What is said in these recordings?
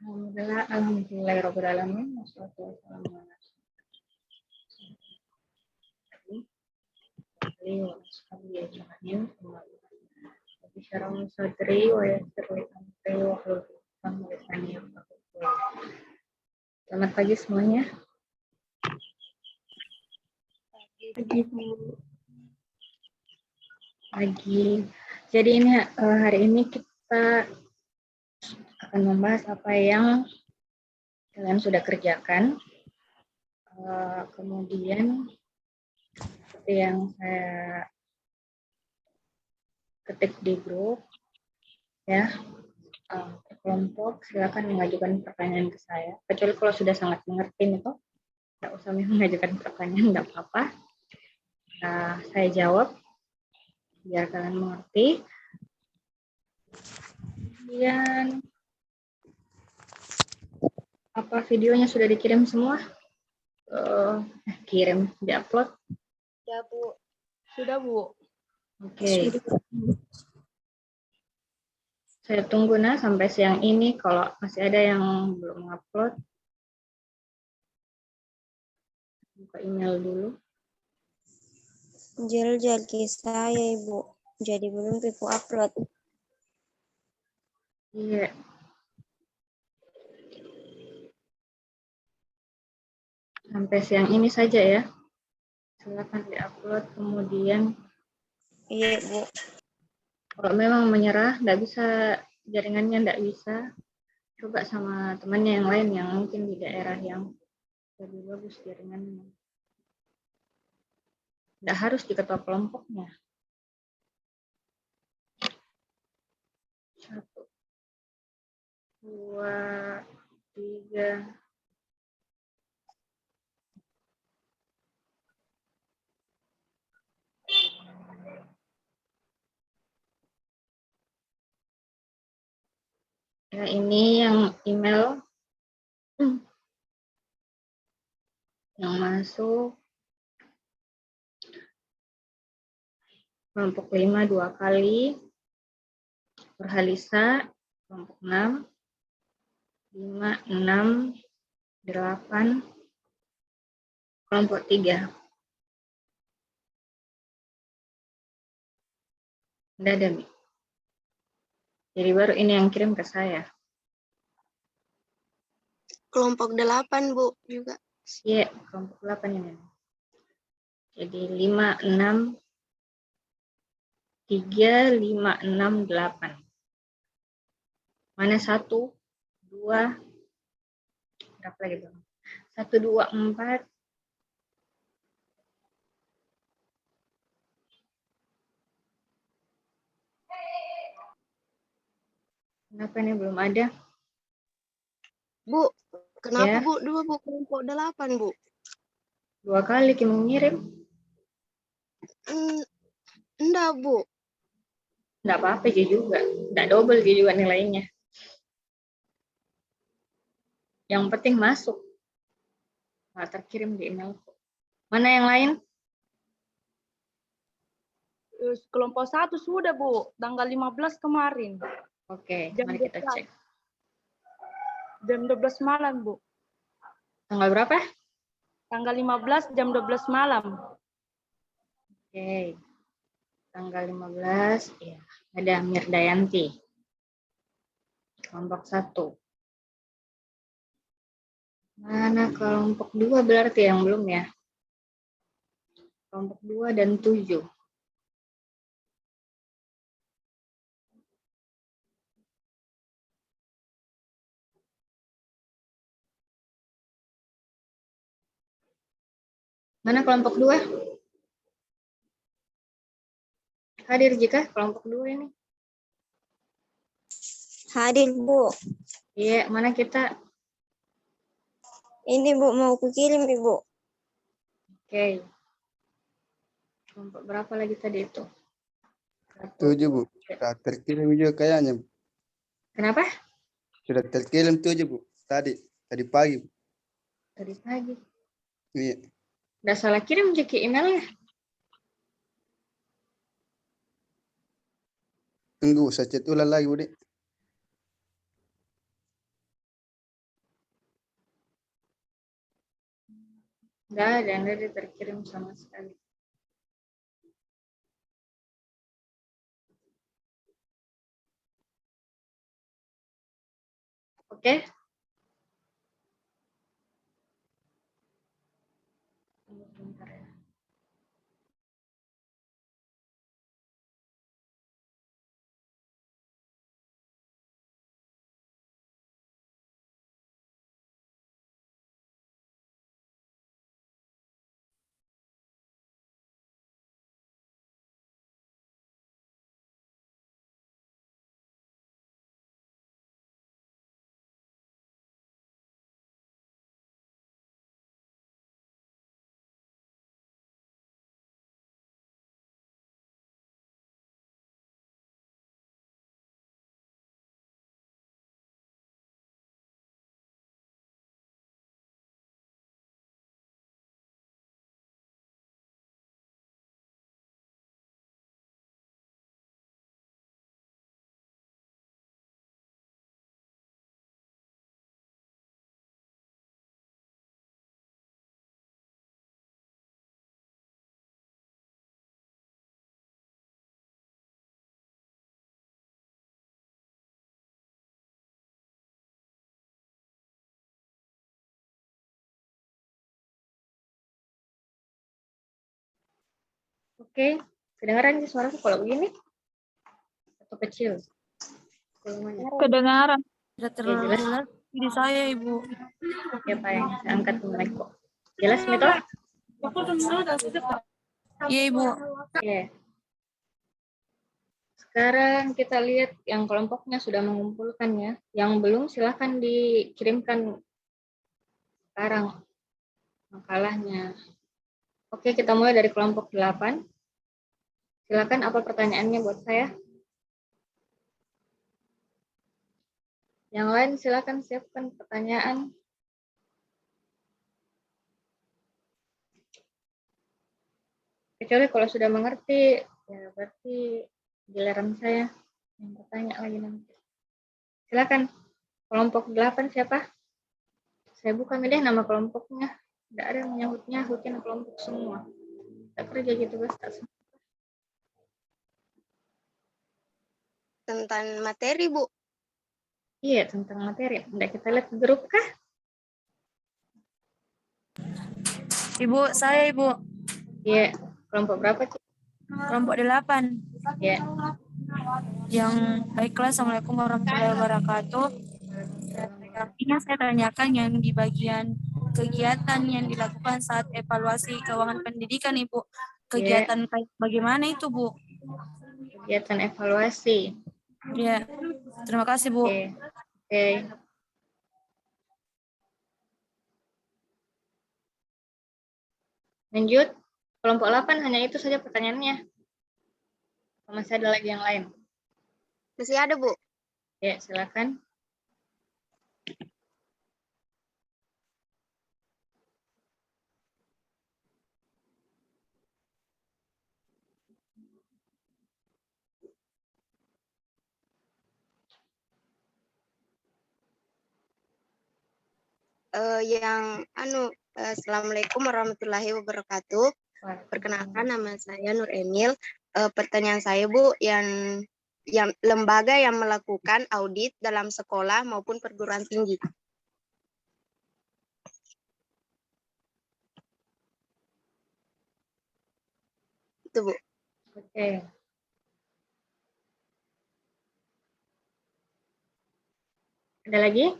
Alhamdulillah, alhamdulillahirobbilalamin. Wassalatu wassalamu ala rasulillah wa ashabihi ajma'in. Rabbi shrah li sadri wa yassir li amri wahlul 'uqdatam min lisani yafqahu qawli. Selamat pagi semuanya. Pagi. Jadi ini hari ini kita akan membahas apa yang kalian sudah kerjakan. Kemudian seperti yang saya ketik di grup, ya, kelompok silakan mengajukan pertanyaan ke saya. Kecuali kalau sudah sangat mengerti itu, tidak usah mengajukan pertanyaan, tidak apa-apa. Saya jawab biar kalian mengerti. Kemudian apa videonya sudah dikirim semua? Kirim, diupload? Ya Bu, sudah Bu. Oke. Saya tunggu sampai siang ini kalau masih ada yang belum upload. Buka email dulu. Jadi saya Ibu, jadi belum Ibu upload. Iya. Sampai siang ini saja ya. Silakan diupload, kemudian Iya Bu. kalau memang menyerah, tidak bisa, jaringannya tidak bisa, coba sama temannya yang lain yang mungkin di daerah yang lebih bagus jaringannya. Tidak harus di ketua kelompoknya. 1, 2, 3. Ya, ini yang email yang masuk. Kelompok 5 2 kali. Perhalisa, kelompok 6. 5, 6, 8. Kelompok 3. Tidak ada, Mi. Jadi baru ini yang kirim ke saya. Kelompok 8 Bu juga. Iya, kelompok 8 ini. Jadi 5, 6, 3, 5, 6, 8. Mana 1, 2, berapa lagi dong? 1, 2, 4. Kenapa ini belum ada? Bu, kenapa Ya. Bu? 2 Bu, kelompok 8 Bu. 2 kali Kim mengirim. Enggak Bu. Enggak apa-apa juga. Enggak double juga nilainya. Yang penting masuk. Nggak terkirim di emailku. Mana yang lain? Kelompok 1 sudah, Bu. Tanggal 15 kemarin. Oke, Jam mari kita 12. cek. Jam 12 malam, Bu. Tanggal berapa? Tanggal 15 jam 12 malam. Oke. Tanggal 15, ya. Ada Mirdayanti. Kelompok 1. Mana kelompok 2 berarti yang belum ya? Kelompok 2 dan 7. Mana kelompok 2? Hadir jika kelompok 2 ini? Hadir Bu. Iya, mana kita? Ini Bu, mau kukirim Ibu. Oke. Kelompok berapa lagi tadi itu? 7 Bu. Sudah terkirim juga kayaknya. Kenapa? Sudah terkirim 7 Bu. Tadi pagi. Tadi pagi. Iya. Udah salah kirim Jeki emailnya. Tunggu, saya chat ulang lagi Bu. Enggak ada terkirim sama sekali. Oke? Tunggu sebentar ya. Oke, kedengaran sih suaraku kalau begini? Atau kecil? Semuanya. Kedengaran. Tidak Oke, terlalu jelas. jelas di saya, Ibu. Ya, Pak, yang saya angkat mic kok. Jelas, Mito? Iya, Ibu. Oke. Sekarang kita lihat yang kelompoknya sudah mengumpulkannya. Yang belum silahkan dikirimkan sekarang makalahnya. Oke, kita mulai dari kelompok 8. Silakan, apa pertanyaannya buat saya? Yang lain silakan siapkan pertanyaan. Kecuali kalau sudah mengerti, ya berarti giliran saya yang bertanya lagi nanti. Silakan, kelompok 8 siapa? Saya buka deh nama kelompoknya. Tidak ada yang nyahut-nyahutin kelompok semua. Kita kerja gitu, guys. Tentang materi, Bu. Iya, tentang materi. Tidak kita lihat grup kah? Ibu, saya, Ibu. Iya, kelompok berapa, Cik? Kelompok 8. Iya. Yang baiklah, Assalamualaikum warahmatullahi wabarakatuh. Yang saya tanyakan yang di bagian kegiatan yang dilakukan saat evaluasi keuangan pendidikan, Ibu. Kegiatan kayak bagaimana itu, Bu? Kegiatan evaluasi. Ya, terima kasih, Bu. Oke. Oke. Lanjut. Kelompok 8 hanya itu saja pertanyaannya. Masih ada lagi yang lain? Masih ada, Bu. Ya, silakan. Assalamualaikum warahmatullahi wabarakatuh. Perkenalkan, nama saya Nur Emil. Pertanyaan saya, Bu, yang lembaga yang melakukan audit dalam sekolah maupun perguruan tinggi. Itu, Bu. Oke. Ada lagi?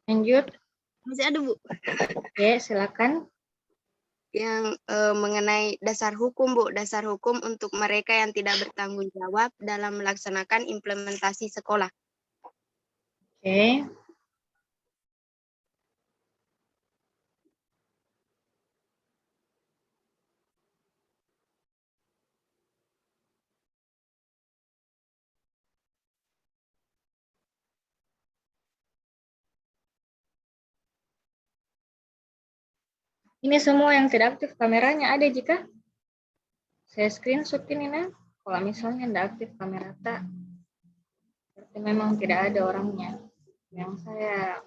Lanjut. Masih ada, Bu. Ya, silakan. Yang mengenai dasar hukum, Bu. Dasar hukum untuk mereka yang tidak bertanggung jawab dalam melaksanakan implementasi sekolah. Oke. Ini semua yang tidak aktif kameranya ada jika saya screenshot ini, nah. Kalau misalnya tidak aktif kamera tak, berarti memang tidak ada orangnya. Yang saya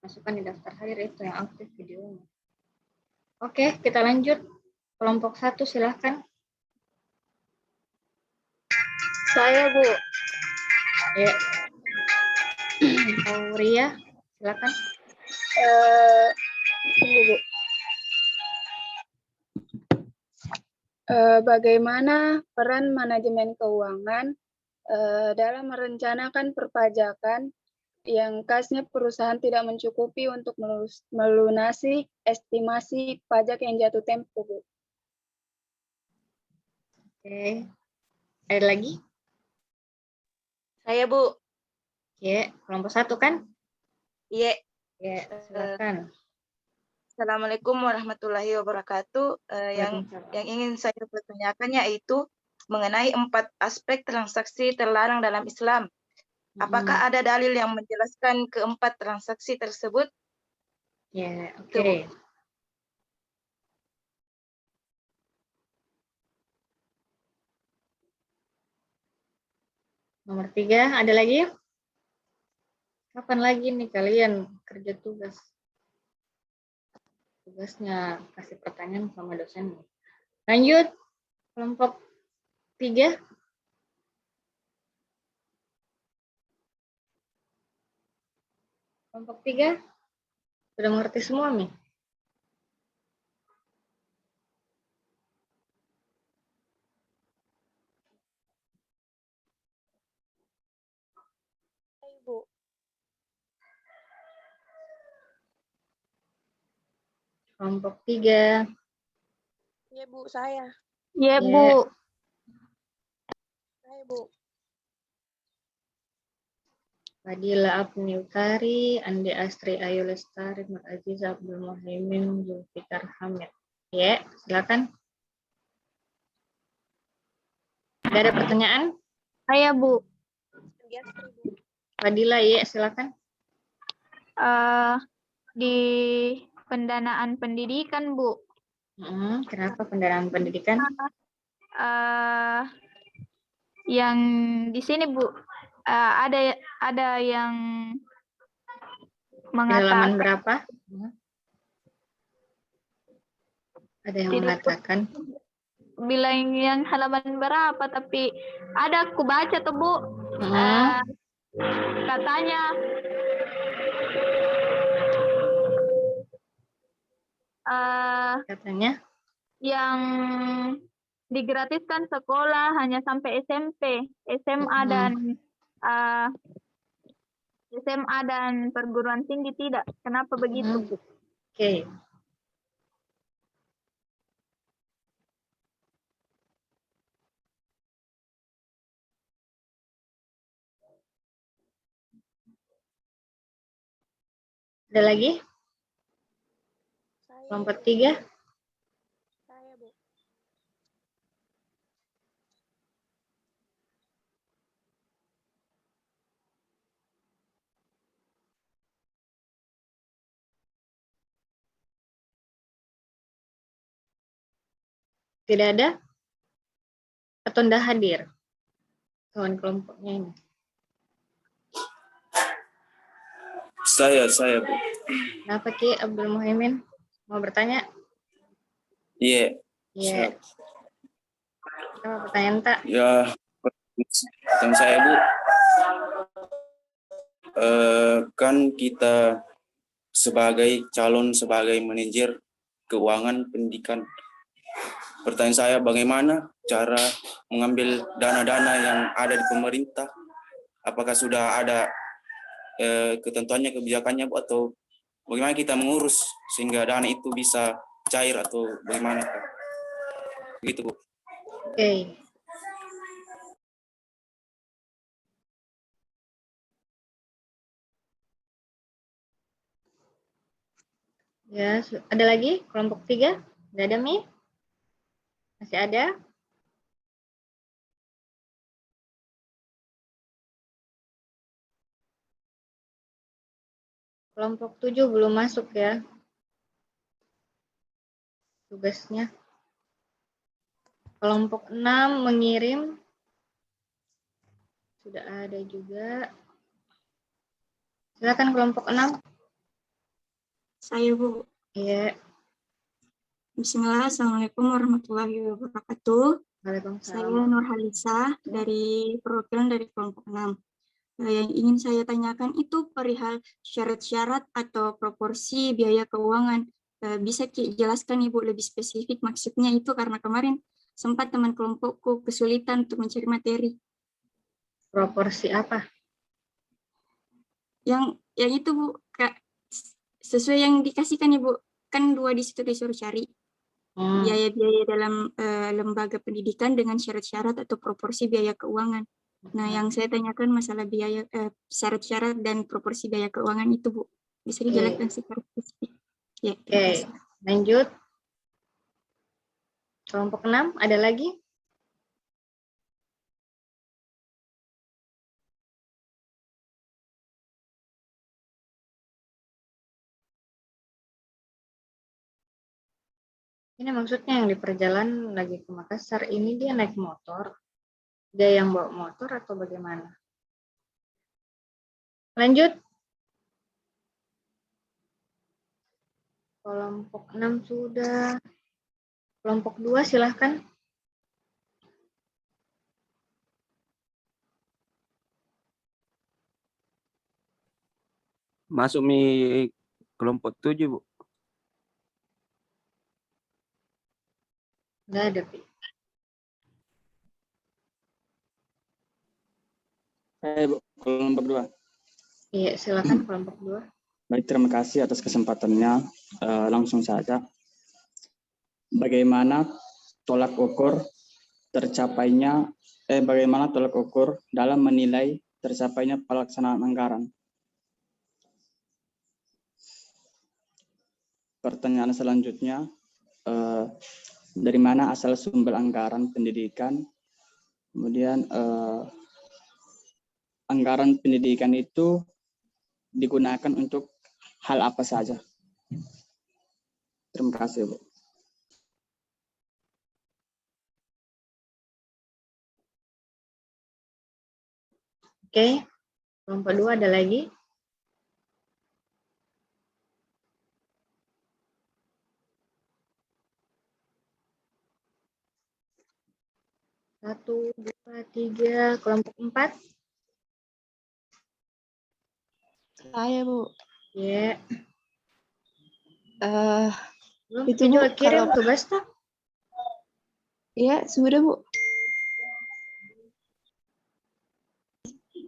Masukkan di daftar hadir itu yang aktif videonya. Oke, kita lanjut. Kelompok 1 silahkan. Saya, Bu. Ya. Auria, silakan. Tunggu, Bu. Bagaimana peran manajemen keuangan dalam merencanakan perpajakan yang kasnya perusahaan tidak mencukupi untuk melunasi estimasi pajak yang jatuh tempo, Bu? Oke. Ada lagi? Saya, Bu. Ya, kelompok 1 kan? Iya. Ya, silakan. Assalamualaikum warahmatullahi wabarakatuh. Yang ingin saya pertanyakan yaitu mengenai 4 aspek transaksi terlarang dalam Islam. Apakah ada dalil yang menjelaskan keempat transaksi tersebut? Ya, oke. Nomor 3, ada lagi? Kapan lagi nih kalian kerja tugas? Tugasnya kasih pertanyaan sama dosen. Lanjut, kelompok 3. Kelompok 3, sudah mengerti semua nih? Bu. Kelompok 3. Iya, Bu, saya. Iya, Ya. Bu. Saya, Bu. Fadila Apni Utari, Andi Astri Ayu Lestari, Nur Aziz Abdul Muhaimin, Zulfikar Hamid. Ya, silakan. Ada pertanyaan? Saya, Bu. Fadila, ya, silakan. Di pendanaan pendidikan, Bu. Kenapa pendanaan pendidikan? Yang di sini, Bu, ada yang Di halaman mengatakan berapa? Ada yang mengatakan. bilang yang halaman berapa, tapi ada aku baca tuh, Bu. Katanya yang digratiskan sekolah hanya sampai SMP, SMA dan perguruan tinggi tidak. Kenapa begitu, Bu? Oke. Ada lagi? Kelompok 3. Saya, Bu. Tidak ada? Atau tidak hadir? Kawan kelompoknya ini. Saya, Bu. Kenapa Ki Abdul Muhaimin? Mau bertanya? Iya. Iya. Apa pertanyaan tak? Ya, pertanyaan saya, Bu. Kan kita sebagai manajer keuangan pendidikan. Pertanyaan saya, bagaimana cara mengambil dana-dana yang ada di pemerintah? Apakah sudah ada ketentuannya, kebijakannya, Bu, atau bagaimana kita mengurus sehingga dana itu bisa cair atau bagaimana? Begitu, Bu. Oke. Ya, ada lagi? Kelompok 3? Tidak ada, Mi? Masih ada? Kelompok 7 belum masuk ya tugasnya. Kelompok 6 mengirim. Sudah ada juga. Silakan kelompok 6. Saya, Bu. Iya. Bismillah, Assalamualaikum warahmatullahi wabarakatuh. Waalaikumsalam. Saya Nurhalisa dari perwakilan dari kelompok 6. Yang ingin saya tanyakan itu perihal syarat-syarat atau proporsi biaya keuangan. Bisa jelaskan Ibu lebih spesifik maksudnya itu, karena kemarin sempat teman kelompokku kesulitan untuk mencari materi. Proporsi apa? Yang itu Bu, Kak, sesuai yang dikasihkan Ibu, kan 2 di situ disuruh cari. Biaya-biaya dalam lembaga pendidikan dengan syarat-syarat atau proporsi biaya keuangan. Nah, yang saya tanyakan masalah biaya syarat-syarat dan proporsi biaya keuangan itu, Bu. Bisa dijelaskan secara spesifik? Ya, terima kasih. Lanjut. Kelompok 6, ada lagi? Ini maksudnya yang di perjalanan lagi ke Makassar ini dia naik motor. Dia yang bawa motor atau bagaimana? Lanjut. Kelompok 6 sudah. Kelompok 2 silahkan. Masuk kelompok 7, Bu. Enggak ada, Pi. Bu, kelompok 2. Iya, silakan kelompok 2. Baik, terima kasih atas kesempatannya. Langsung saja. Bagaimana tolak ukur dalam menilai tercapainya pelaksanaan anggaran? Pertanyaan selanjutnya, dari mana asal sumber anggaran pendidikan? Kemudian anggaran pendidikan itu digunakan untuk hal apa saja? Terima kasih, Bu. Oke, kelompok 2 ada lagi? Satu, 2, 3, kelompok 4. Saya, Bu. Ya. Belum Itu, Bu, kirim tugas tak? Iya, sudah, Bu.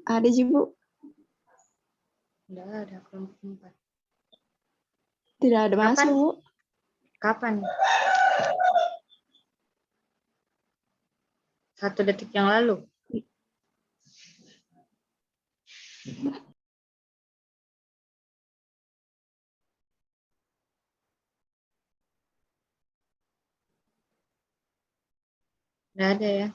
Ada sih, Bu. Tidak ada kelompok 4. Tidak ada masuk, Bu. Kapan? 1 detik yang lalu. Tidak ada ya.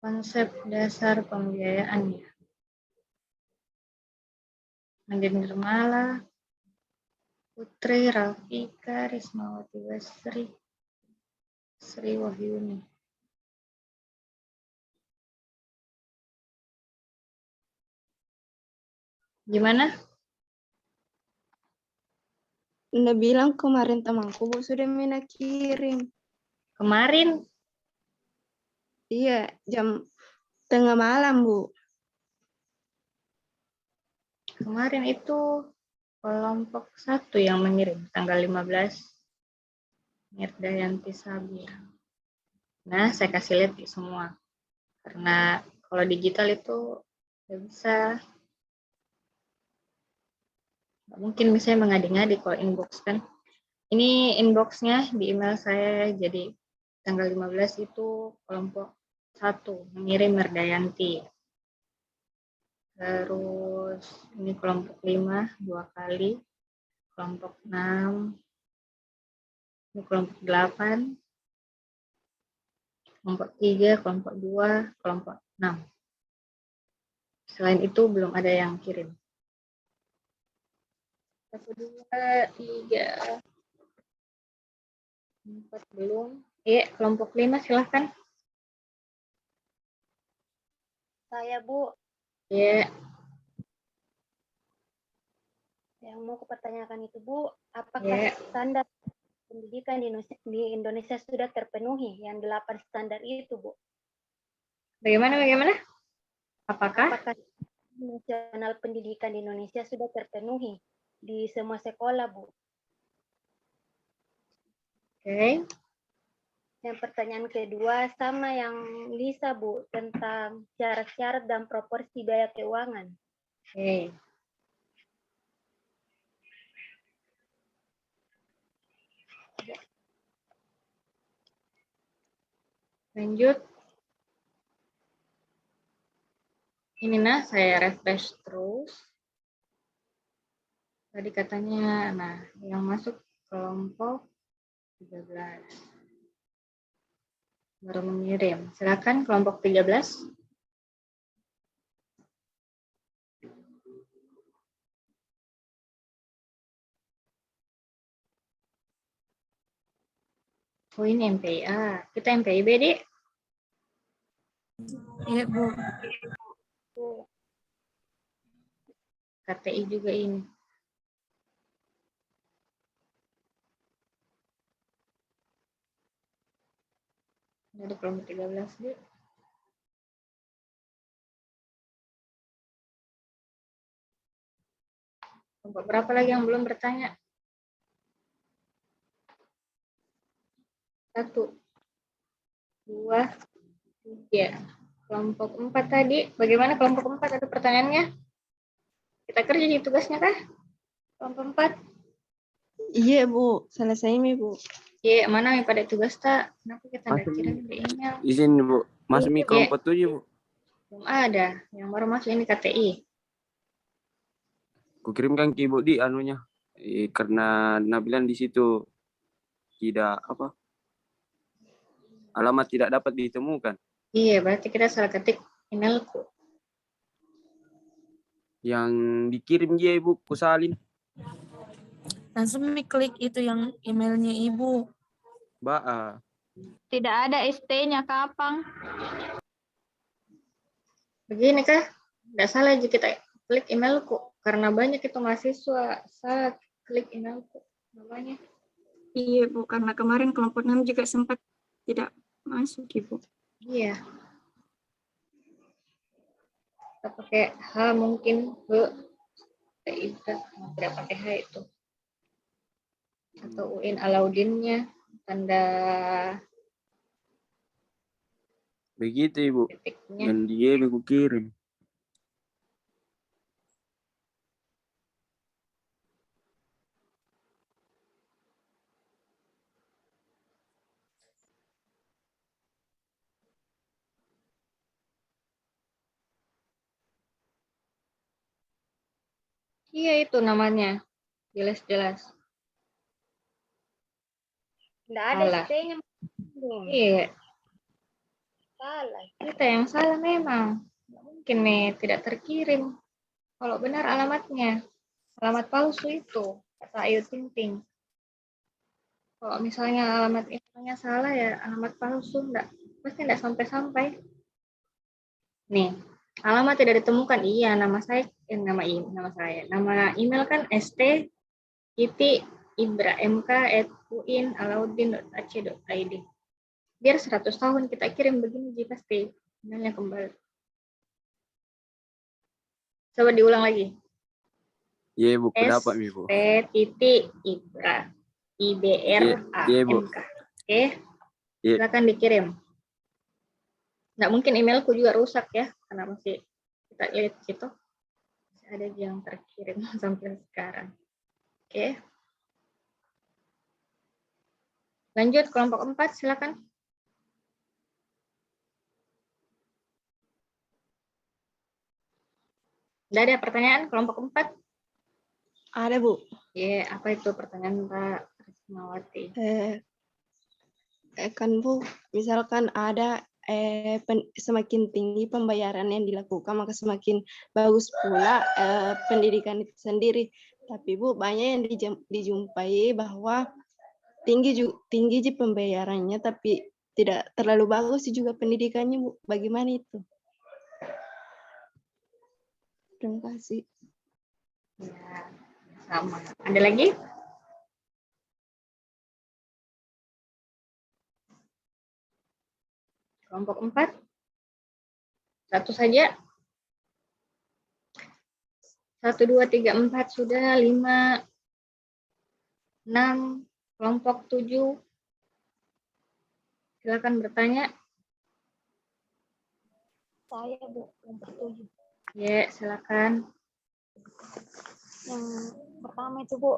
Konsep dasar pembiayaan ya. Andin Nirmala, Putri, Rafika, Rismawati Basri, Sri Wahyuni. Gimana? Udah bilang kemarin temanku, Bu, sudah mina kirim. Kemarin? Iya, jam tengah malam, Bu. Kemarin itu kelompok 1 yang mengirim, tanggal 15. Mirdayanti Sabir. Nah, saya kasih lihat semua. Karena kalau digital itu nggak bisa. Nggak mungkin misalnya mengadi-ngadi kalau inbox kan. Ini inboxnya di email saya, jadi tanggal 15 itu kelompok 1 mengirim Mirdayanti. Terus ini kelompok 5 2 kali, kelompok 6, ini kelompok 8, kelompok 3, kelompok 2, kelompok 6. Selain itu belum ada yang kirim. 1, 2, 3, 4 belum. Iya, kelompok 5 silahkan. Saya, Bu. Iya. Yang mau kupertanyakan itu, Bu, apakah Iya. standar pendidikan di Indonesia sudah terpenuhi yang 8 standar itu, Bu? Bagaimana? Apakah nasional pendidikan di Indonesia sudah terpenuhi di semua sekolah, Bu? Oke. Yang pertanyaan kedua sama yang Lisa, Bu, tentang syarat-syarat dan proporsi biaya keuangan. Oke. Lanjut. Ini nah, saya refresh terus. Tadi katanya, nah, yang masuk kelompok 13. Baru mengirim. Silakan kelompok 13. Oh, ini MPIA. Kita MPIB, Dik. Iya, Bu. KTI juga ini. Dari kelompok 13, Dik. Kelompok berapa lagi yang belum bertanya? 1, 2, 3. Kelompok 4 tadi. Bagaimana kelompok 4? Ada pertanyaannya? Kita kerja di tugasnya kah? Kelompok 4. Iya, Bu. Selesai nih, Bu. Iya, mana yang pada tugas tak? Kenapa kita nggak kirim di email? Izin, Bu. Masuk Iya. kelompok 7, Bu. Belum ada. Yang baru masuk ini KTI. Kukirimkan ke Ibu di anunya. Karena Nabilan di situ tidak alamat tidak dapat ditemukan. Iya, berarti kita salah ketik emailku. Yang dikirim dia Ibu, kusalin. Langsung klik itu yang emailnya Ibu. Ba. Tidak ada ST-nya, Kapang. Begini kah? Nggak salah jika kita klik emailku. Karena banyak itu mahasiswa salah klik emailku. Namanya. Iya, Bu. Karena kemarin kelompok 6 juga sempat tidak masuk, Ibu. Iya. Kita pakai H mungkin ke tidak pakai H itu. Atau UIN Alauddinnya tanda Begitu Ibu. titiknya. Dan dia Ibu kirim. Iya itu namanya. Jelas-jelas. Tidak ada ST-nya. Iya. Salah. Kita yang salah memang. Mungkin nih tidak terkirim. Kalau benar alamatnya. Alamat palsu itu. Kata Ayu Ting Ting. Kalau misalnya alamat emailnya salah ya alamat palsu pasti enggak sampai-sampai. Nih, alamat tidak ditemukan. Iya, nama saya Nama email kan st.ibra.mk@uin.alauddin.ac.id. Biar 100 tahun kita kirim begini pasti emailnya kembali. Coba diulang lagi. Iya Bu, dapat Ibu. st.ibra IBRA.mk. Oke, silakan dikirim. Nggak mungkin emailku juga rusak ya, karena masih kita lihat situ. Masih ada yang terkirim sampai sekarang. Oke. Lanjut kelompok 4, silakan. Nggak ada pertanyaan kelompok 4? Ada, Bu. Iya, apa itu pertanyaan Mbak Rismawati? Kan Bu, misalkan ada semakin tinggi pembayaran yang dilakukan, maka semakin bagus pula pendidikan itu sendiri. Tapi Bu, banyak yang dijumpai bahwa tinggi sih pembayarannya, tapi tidak terlalu bagus sih juga pendidikannya, Bu. Bagaimana itu? Terima kasih. Ya, sama. Ada lagi? Kelompok 4. Satu saja. 1, 2, 3, 4 sudah. 5, 6. Kelompok 7. Silakan bertanya. Saya, Bu, kelompok 7. Ya, silakan. Yang pertama itu, Bu,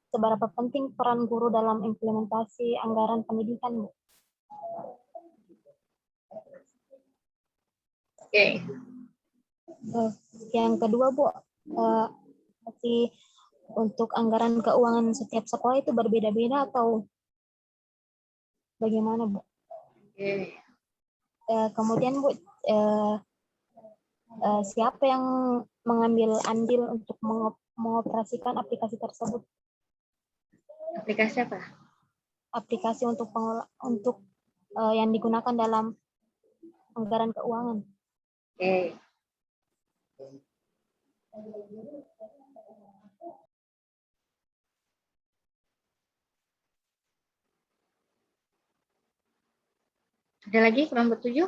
seberapa penting peran guru dalam implementasi anggaran pendidikan, Bu? Oke. Yang kedua, Bu, berarti untuk anggaran keuangan setiap sekolah itu berbeda-beda atau bagaimana, Bu? Oke. Kemudian, Bu, siapa yang mengambil andil untuk mengoperasikan aplikasi tersebut? Aplikasi apa? Aplikasi untuk yang digunakan dalam anggaran keuangan. Oke. Ada lagi kelompok 7?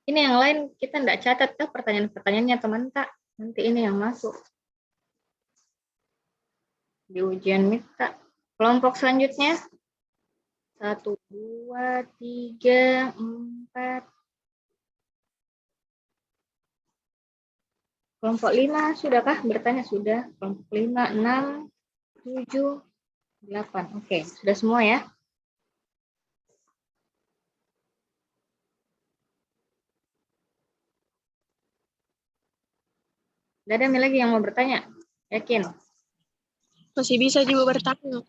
Ini yang lain kita enggak catat kah pertanyaan-pertanyaannya teman tak? Nanti ini yang masuk di ujian MITA. Kelompok selanjutnya 1, 2, 3, 4. Kelompok 5 sudahkah bertanya? Sudah. Kelompok 5, 6, 7, 8. Oke, sudah semua ya? Tidak ada lagi yang mau bertanya? Yakin? Masih bisa juga bertanya.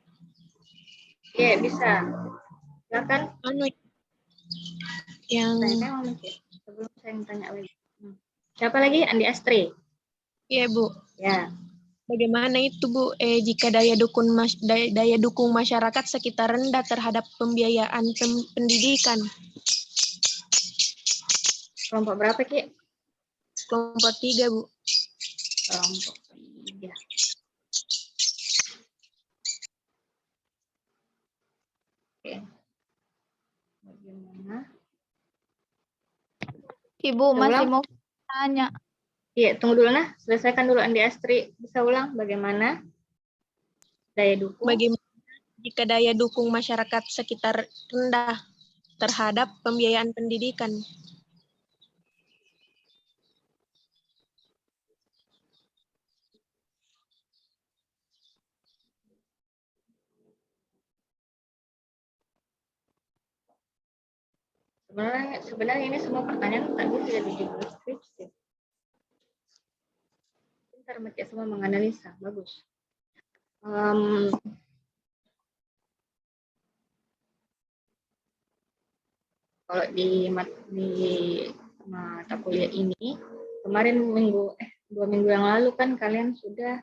Iya, bisa. Silakan. Yang Sebelum saya tanya lagi. Siapa lagi? Andi Astri. Iya, Bu. Ya. Bagaimana itu, Bu, jika daya dukung masyarakat sekitar rendah terhadap pembiayaan pendidikan? Kelompok berapa, Ki? Kelompok 3, Bu. Kelompok 3. Oke. Bagaimana? Ibu masih mau tanya. Iya, tunggu dulu nah. Selesaikan dulu Andi Astri. Bisa ulang bagaimana daya dukung? Bagaimana jika daya dukung masyarakat sekitar rendah terhadap pembiayaan pendidikan? Sebenarnya ini semua pertanyaan tadi sudah di judul skripsi. Pintar Mbak semua menganalisa, bagus. Kalau di mata kuliah ini kemarin 2 minggu yang lalu kan kalian sudah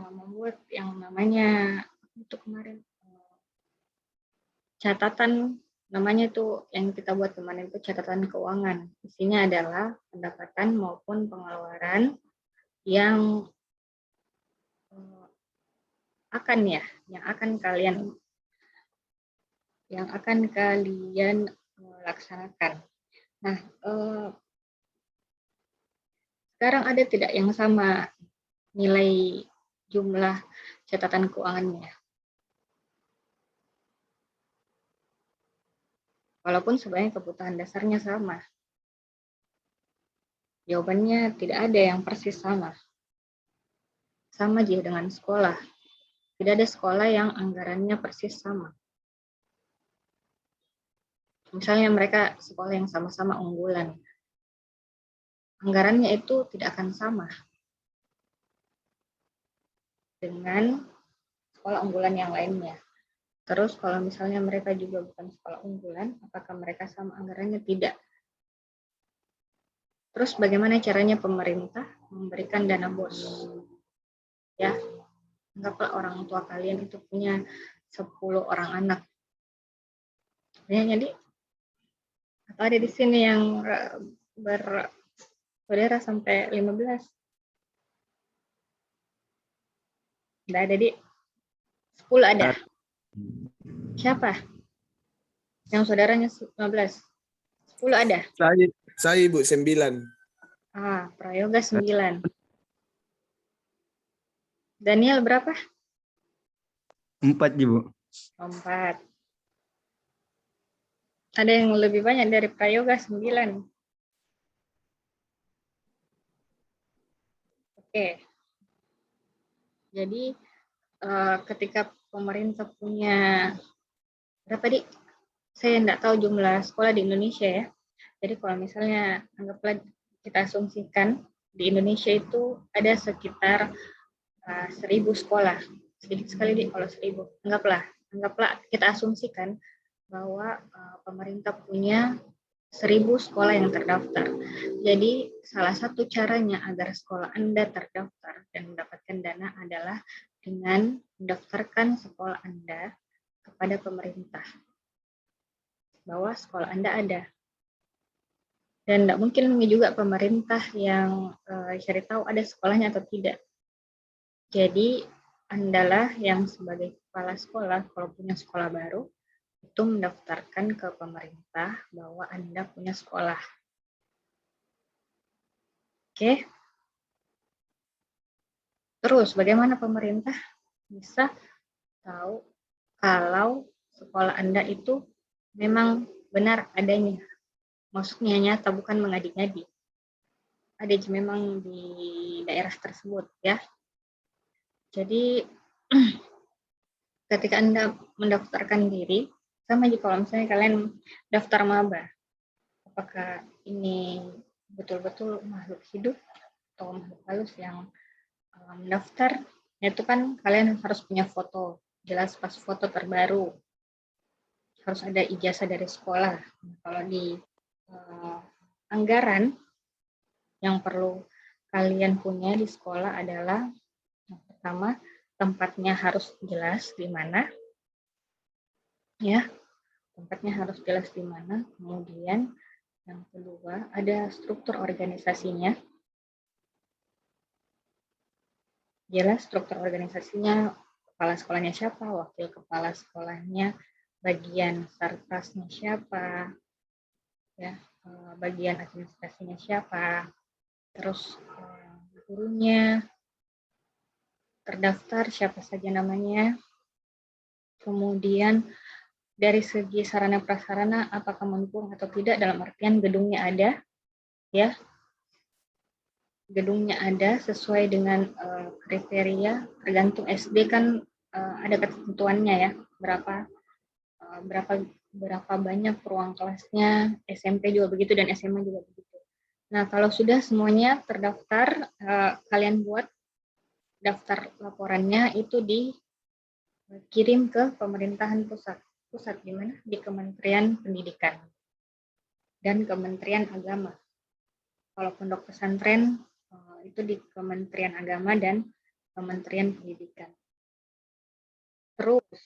membuat yang namanya itu kemarin catatan, namanya itu yang kita buat kemarin itu catatan keuangan. Isinya adalah pendapatan maupun pengeluaran yang akan kalian laksanakan. Nah, sekarang ada tidak yang sama nilai jumlah catatan keuangannya? Walaupun sebenarnya kebutuhan dasarnya sama. Jawabannya tidak ada yang persis sama. Sama aja dengan sekolah. Tidak ada sekolah yang anggarannya persis sama. Misalnya mereka sekolah yang sama-sama unggulan. Anggarannya itu tidak akan sama dengan sekolah unggulan yang lainnya. Terus kalau misalnya mereka juga bukan sekolah unggulan, apakah mereka sama anggarannya? Tidak. Terus bagaimana caranya pemerintah memberikan dana BOS? Ya, Anggaplah orang tua kalian itu punya 10 orang anak. Ya, jadi atau ada di sini yang bersaudara sampai 15? Nggak ada, di 10 ada. Siapa? Yang saudaranya 15? 10 ada? Saya Ibu 9. Prayoga 9. Daniel berapa? 4, Ibu. 4. Ada yang lebih banyak dari Prayoga 9. Oke. Jadi ketika pemerintah punya berapa, Dik? Saya enggak tahu jumlah sekolah di Indonesia ya. Jadi kalau misalnya anggaplah kita asumsikan di Indonesia itu ada sekitar 1000 sekolah. Sedikit sekali, Dik, kalau 1000. Anggaplah kita asumsikan bahwa pemerintah punya 1000 sekolah yang terdaftar. Jadi salah satu caranya agar sekolah Anda terdaftar dan mendapatkan dana adalah dengan mendaftarkan sekolah Anda kepada pemerintah bahwa sekolah Anda ada. Dan tidak mungkin juga pemerintah yang cari tahu ada sekolahnya atau tidak. Jadi Andalah yang sebagai kepala sekolah, kalau punya sekolah baru, itu mendaftarkan ke pemerintah bahwa Anda punya sekolah. Oke. Terus bagaimana pemerintah bisa tahu kalau sekolah Anda itu memang benar adanya? Maksudnya nyata, bukan mengadi-ngadi. Ada memang di daerah tersebut ya. Jadi ketika Anda mendaftarkan diri, sama aja kalau misalnya kalian daftar maba, apakah ini betul-betul makhluk hidup atau makhluk halus yang mendaftar, itu kan kalian harus punya foto, jelas pas foto terbaru, harus ada ijazah dari sekolah. Kalau di anggaran yang perlu kalian punya di sekolah adalah yang pertama, tempatnya harus jelas di mana, ya, tempatnya harus jelas di mana. Kemudian yang kedua, ada struktur organisasinya. Jelas struktur organisasinya, kepala sekolahnya siapa, wakil kepala sekolahnya, bagian sarkasnya siapa, ya, bagian administrasinya siapa, terus gurunya terdaftar siapa saja namanya. Kemudian dari segi sarana prasarana apakah mendukung atau tidak, dalam artian gedungnya ada, ya, gedungnya ada sesuai dengan kriteria. Tergantung SD kan ada ketentuannya ya, berapa banyak ruang kelasnya. SMP juga begitu dan SMA juga begitu. Nah, kalau sudah semuanya terdaftar, kalian buat daftar laporannya, itu dikirim ke pemerintahan pusat. Pusat di mana? Di Kementerian Pendidikan dan Kementerian Agama. Kalau pondok pesantren itu di Kementerian Agama dan Kementerian Pendidikan. Terus,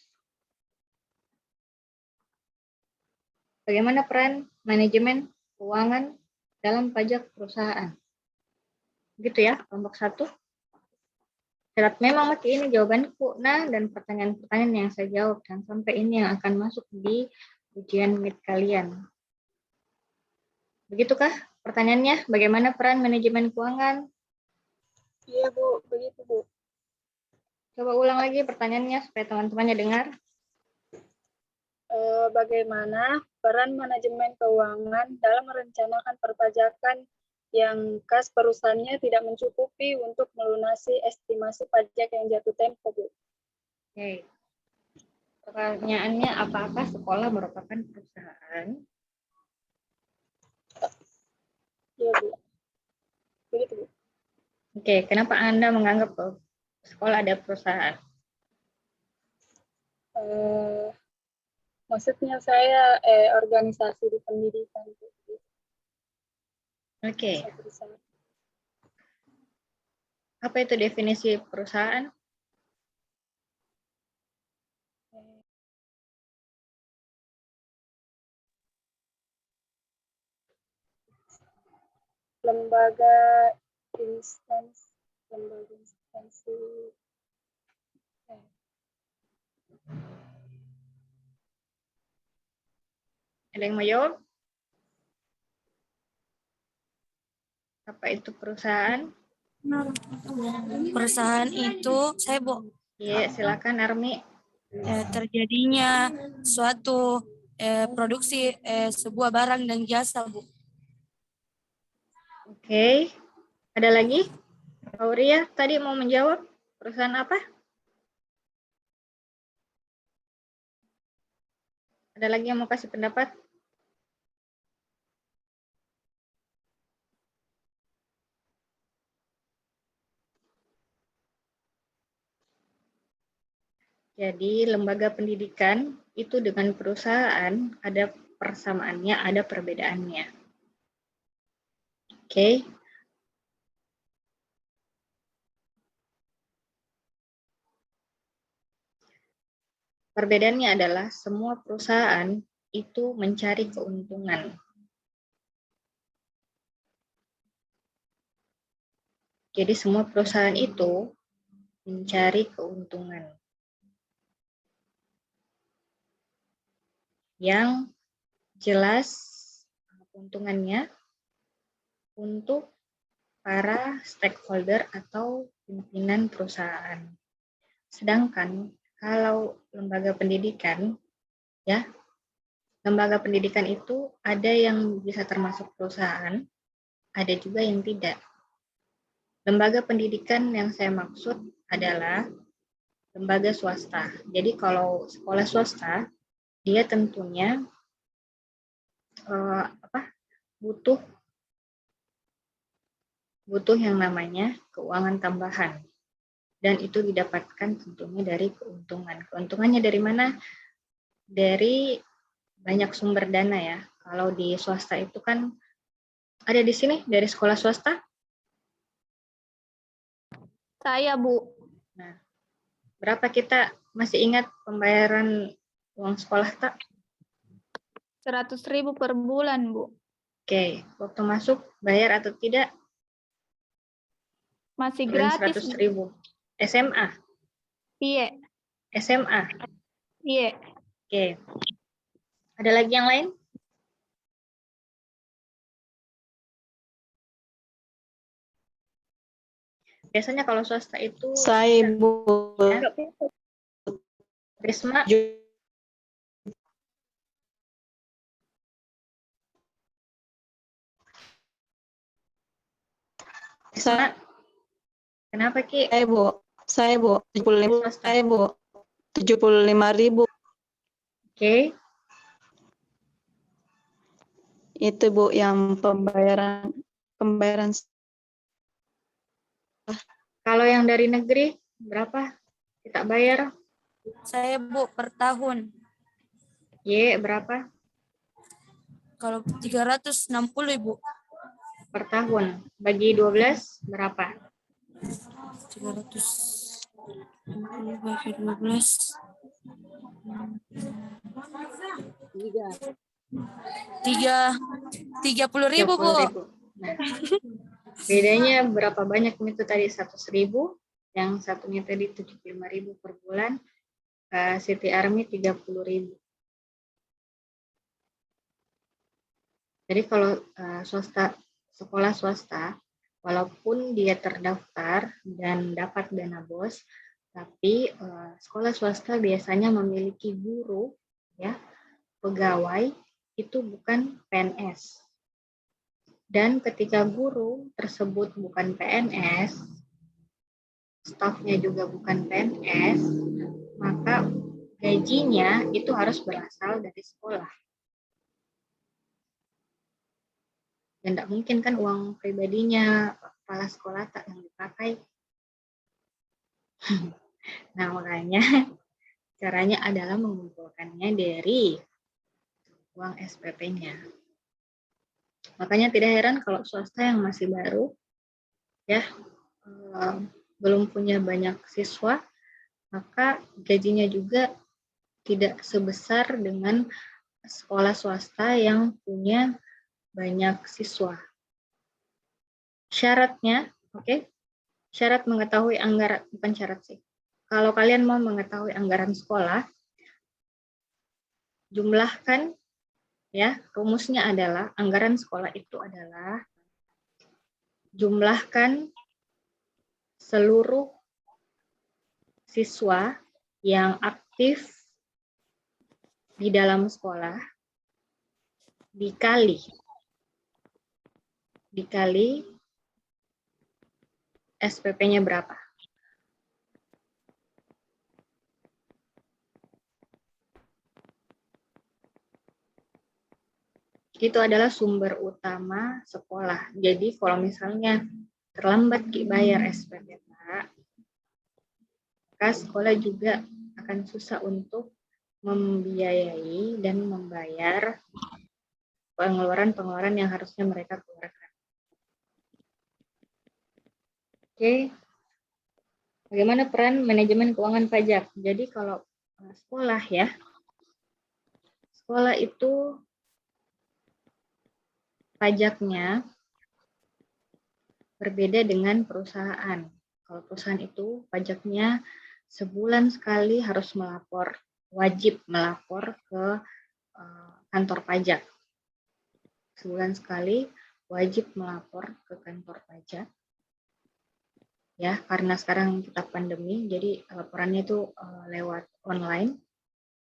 bagaimana peran manajemen keuangan dalam pajak perusahaan? Gitu ya, kelompok 1. Syarat memang ini jawabanku. Nah, dan pertanyaan-pertanyaan yang saya jawab, dan sampai ini yang akan masuk di ujian MIT kalian. Begitukah pertanyaannya? Bagaimana peran manajemen keuangan? Iya, Bu. Begitu, Bu. Coba ulang lagi pertanyaannya supaya teman-temannya dengar. Bagaimana peran manajemen keuangan dalam merencanakan perpajakan yang kas perusahaannya tidak mencukupi untuk melunasi estimasi pajak yang jatuh tempo, Bu? Oke. Pertanyaannya, apakah sekolah merupakan perusahaan? Iya, Bu. Begitu, Bu. Oke, kenapa Anda menganggap sekolah ada perusahaan? Maksudnya saya organisasi di pendidikan. Oke. Apa itu definisi perusahaan? lembaga instansi. Ada yang mau jawab? Apa itu perusahaan? Perusahaan itu, saya Bu, Iya, silakan Armi. terjadinya suatu produksi sebuah barang dan jasa, Bu. Oke. Ada lagi? Auria tadi mau menjawab perusahaan apa? Ada lagi yang mau kasih pendapat? Jadi lembaga pendidikan itu dengan perusahaan ada persamaannya, ada perbedaannya. Oke. Perbedaannya adalah semua perusahaan itu mencari keuntungan. Jadi semua perusahaan itu mencari keuntungan. Yang jelas keuntungannya untuk para stakeholder atau pimpinan perusahaan. Sedangkan kalau lembaga pendidikan, ya, lembaga pendidikan itu ada yang bisa termasuk perusahaan, ada juga yang tidak. Lembaga pendidikan yang saya maksud adalah lembaga swasta. Jadi kalau sekolah swasta, dia tentunya butuh yang namanya keuangan tambahan. Dan itu didapatkan tentunya dari keuntungan. Keuntungannya dari mana? Dari banyak sumber dana ya. Kalau di swasta itu kan ada di sini dari sekolah swasta? Saya, Bu. Nah, berapa kita masih ingat pembayaran uang sekolah tak? 100.000 per bulan, Bu. Oke, waktu masuk bayar atau tidak? Masih Bulan gratis. 100.000. SMA? Iya. SMA? Iya. Oke. Ada lagi yang lain? Biasanya kalau swasta itu Saya, Bu. Ya. Risma? Risma? Kenapa, Ki? Saya, Bu. 75.000. Saya, Bu. 75.000. Oke. Itu, Bu, yang pembayaran. Kalau yang dari negeri berapa kita bayar? Saya, Bu, per tahun. Berapa? Kalau 360, Ibu. Per tahun. Bagi 12 berapa? 300 bagi 12. 30.000, Bu. Nah, bedanya berapa banyak itu tadi? 100.000, yang satunya tadi 75.000 per bulan, Siti Armi 30.000. Jadi kalau sekolah swasta, walaupun dia terdaftar dan dapat dana BOS, tapi sekolah swasta biasanya memiliki guru, ya, pegawai itu bukan PNS. Dan ketika guru tersebut bukan PNS, stafnya juga bukan PNS, maka gajinya itu harus berasal dari sekolah. Dan tidak mungkin kan uang pribadinya kepala sekolah tak yang dipakai. Nah, makanya caranya adalah mengumpulkannya dari uang SPP-nya. Makanya tidak heran kalau swasta yang masih baru, ya, belum punya banyak siswa, maka gajinya juga tidak sebesar dengan sekolah swasta yang punya banyak siswa. Syaratnya, oke? Syarat mengetahui anggaran, bukan syarat sih. Kalau kalian mau mengetahui anggaran sekolah, jumlahkan, ya, rumusnya adalah anggaran sekolah itu adalah jumlahkan seluruh siswa yang aktif di dalam sekolah dikali SPP-nya berapa. Itu adalah sumber utama sekolah. Jadi kalau misalnya terlambat bayar SPP, Pak, maka sekolah juga akan susah untuk membiayai dan membayar pengeluaran-pengeluaran yang harusnya mereka keluarkan. Oke. Bagaimana peran manajemen keuangan pajak? Jadi kalau sekolah ya, sekolah itu pajaknya berbeda dengan perusahaan. Kalau perusahaan itu pajaknya sebulan sekali harus melapor, wajib melapor ke kantor pajak. Sebulan sekali wajib melapor ke kantor pajak. Ya, karena sekarang kita pandemi, jadi laporannya itu lewat online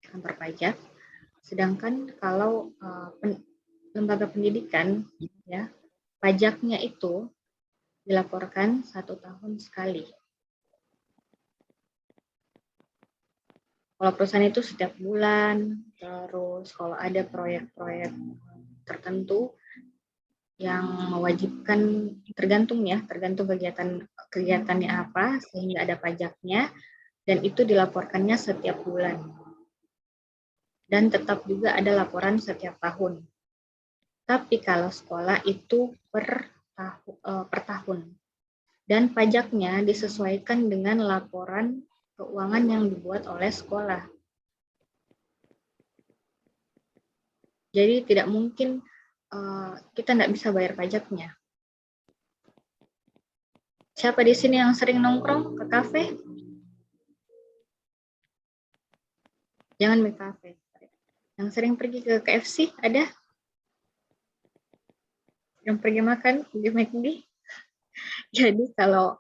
kantor pajak. Sedangkan kalau lembaga pendidikan, ya, pajaknya itu dilaporkan 1 tahun sekali. Kalau perusahaan itu setiap bulan, terus kalau ada proyek-proyek tertentu yang mewajibkan, tergantung kegiatannya apa, sehingga ada pajaknya, dan itu dilaporkannya setiap bulan. Dan tetap juga ada laporan setiap tahun. Tapi kalau sekolah itu per tahun. Dan pajaknya disesuaikan dengan laporan keuangan yang dibuat oleh sekolah. Jadi tidak mungkin kita nggak bisa bayar pajaknya. Siapa di sini yang sering nongkrong ke kafe? Jangan ke kafe. Yang sering pergi ke KFC ada? Yang pergi makan di McD? Jadi kalau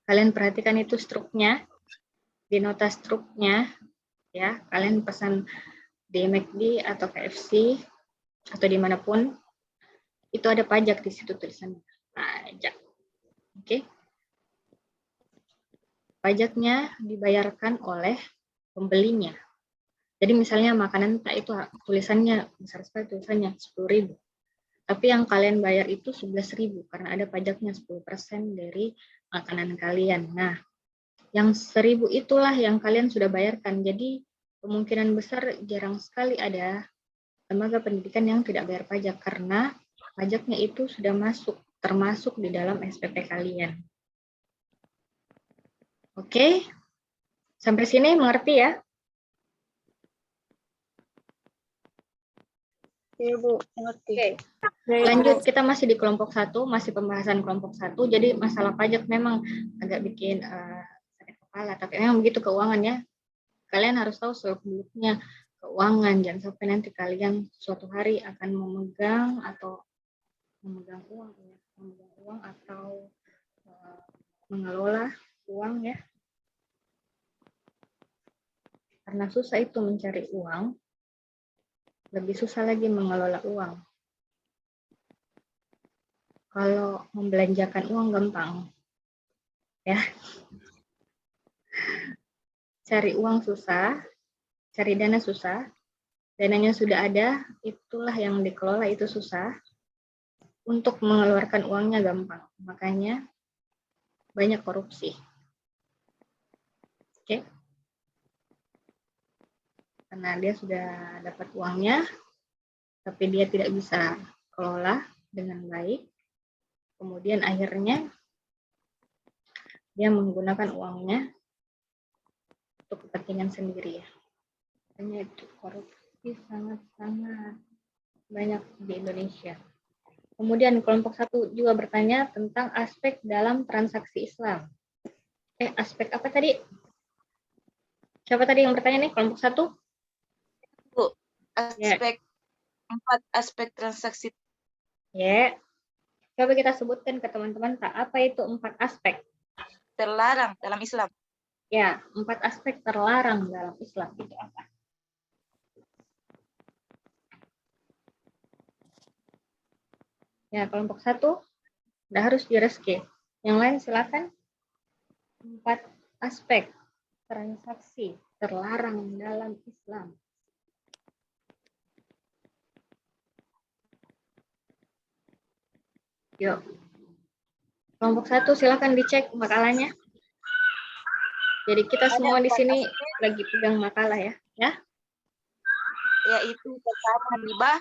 kalian perhatikan itu struknya, di nota struknya, ya, kalian pesan di McD atau KFC atau dimanapun, itu ada pajak di situ tulisannya, pajak. Oke. Pajaknya dibayarkan oleh pembelinya. Jadi misalnya makanan itu tulisannya besar sekali, tulisannya 10.000. Tapi yang kalian bayar itu 11.000 karena ada pajaknya 10% dari makanan kalian. Nah, yang 1.000 itulah yang kalian sudah bayarkan. Jadi kemungkinan besar jarang sekali ada lembaga pendidikan yang tidak bayar pajak karena pajaknya itu sudah termasuk di dalam SPP kalian. Oke, sampai sini mengerti ya? Iya, Bu, mengerti. Oke. Lanjut, kita masih di kelompok 1, masih pembahasan kelompok 1. Jadi masalah pajak memang agak bikin sakit kepala, tapi memang begitu keuangannya. Kalian harus tahu seluk-beluknya keuangan, jangan sampai nanti kalian suatu hari akan memegang uang atau mengelola uang ya. Karena susah itu mencari uang, lebih susah lagi mengelola uang. Kalau membelanjakan uang gampang, ya. Cari uang susah, cari dana susah. Dananya sudah ada, itulah yang dikelola itu susah. Untuk mengeluarkan uangnya gampang, makanya banyak korupsi. Oke. Karena dia sudah dapat uangnya, tapi dia tidak bisa kelola dengan baik. Kemudian akhirnya dia menggunakan uangnya untuk kepentingan sendiri ya. Makanya itu korupsi sangat-sangat banyak di Indonesia. Kemudian kelompok 1 juga bertanya tentang aspek dalam transaksi Islam. Aspek apa tadi? Siapa tadi yang bertanya nih, kelompok 1? Bu, aspek 4 aspek transaksi. Coba kita sebutkan ke teman-teman, apa itu 4 aspek? Terlarang dalam Islam. 4 aspek terlarang dalam Islam itu apa? Kelompok 1 udah harus di-reski. Yang lain silakan. 4 aspek transaksi terlarang dalam Islam. Yuk. Kelompok 1 silakan dicek makalahnya. Jadi kita semua di sini lagi pegang makalah ya. Yaitu pertama riba.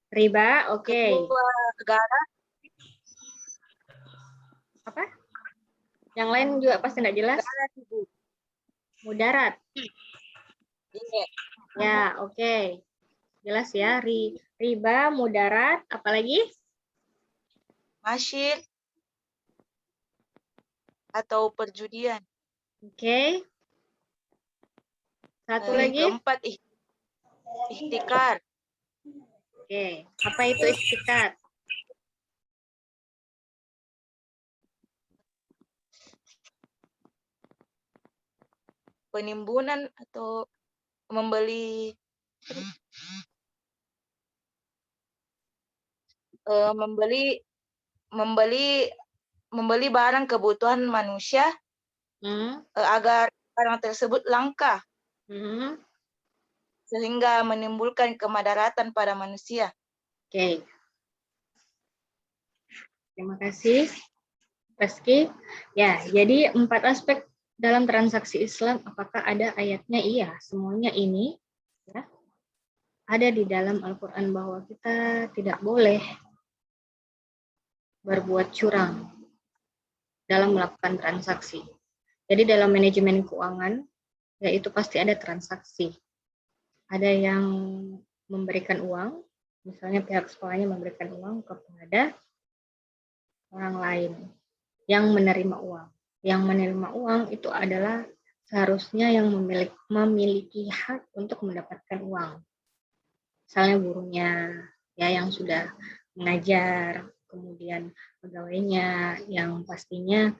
Riba, oke. Kedua negara. Apa? Yang lain juga pasti tidak jelas. Mudarat. Ya, oke. Jelas ya. Riba, mudarat, apalagi? Masyir atau perjudian. Oke. Satu Yang lagi. keempat, ihtikar. Oke. Apa itu ihtikar? Penimbunan atau membeli membeli barang kebutuhan manusia agar barang tersebut langka sehingga menimbulkan kemadaratan pada manusia. Oke. Terima kasih, Reski. Ya, jadi 4 aspek dalam transaksi Islam, apakah ada ayatnya? Iya, semuanya ini ya, ada di dalam Al-Quran bahwa kita tidak boleh berbuat curang dalam melakukan transaksi. Jadi dalam manajemen keuangan, ya itu pasti ada transaksi. Ada yang memberikan uang, misalnya pihak sekolahnya memberikan uang kepada orang lain yang menerima uang. Yang menerima uang itu adalah seharusnya yang memiliki hak untuk mendapatkan uang. Misalnya gurunya, ya yang sudah mengajar, kemudian pegawainya yang pastinya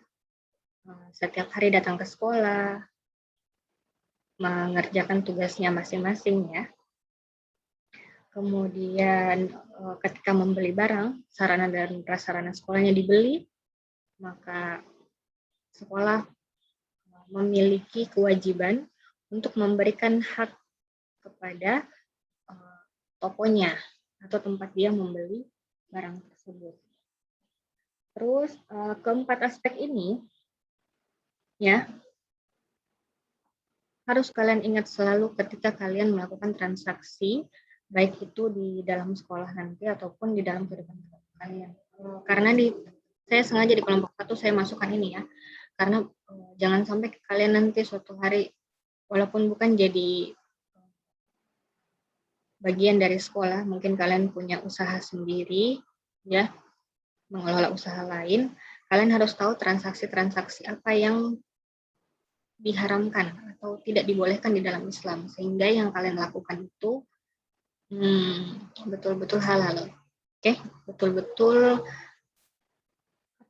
setiap hari datang ke sekolah, mengerjakan tugasnya masing-masing ya. Kemudian ketika membeli barang, sarana dan prasarana sekolahnya dibeli, maka sekolah memiliki kewajiban untuk memberikan hak kepada tokonya atau tempat dia membeli barang tersebut. Terus keempat aspek ini ya harus kalian ingat selalu ketika kalian melakukan transaksi, baik itu di dalam sekolah nanti ataupun di dalam kehidupan kalian. Karena saya sengaja di kelompok 1 saya masukkan ini ya, karena jangan sampai kalian nanti suatu hari walaupun bukan jadi bagian dari sekolah, mungkin kalian punya usaha sendiri ya, mengelola usaha lain, kalian harus tahu transaksi-transaksi apa yang diharamkan atau tidak dibolehkan di dalam Islam, sehingga yang kalian lakukan itu betul-betul halal. Oke, betul-betul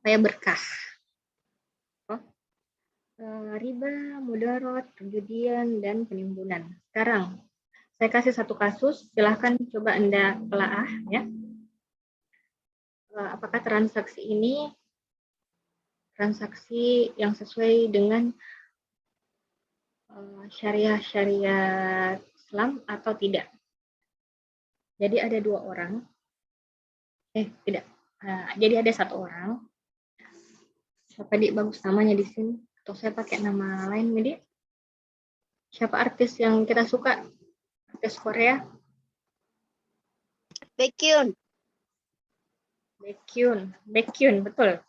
berkah. Riba, mudarat, perjudian, dan penimbunan. Sekarang saya kasih satu kasus, silahkan coba Anda telaah ya. Apakah transaksi ini transaksi yang sesuai dengan syariat Islam atau tidak? Jadi ada 2 orang. Tidak. Jadi ada 1 orang. Siapa bagus namanya di sini? Atau saya pakai nama lain, Medi? Siapa artis yang kita suka? Artis Korea? Baekhyun. Baekhyun, betul.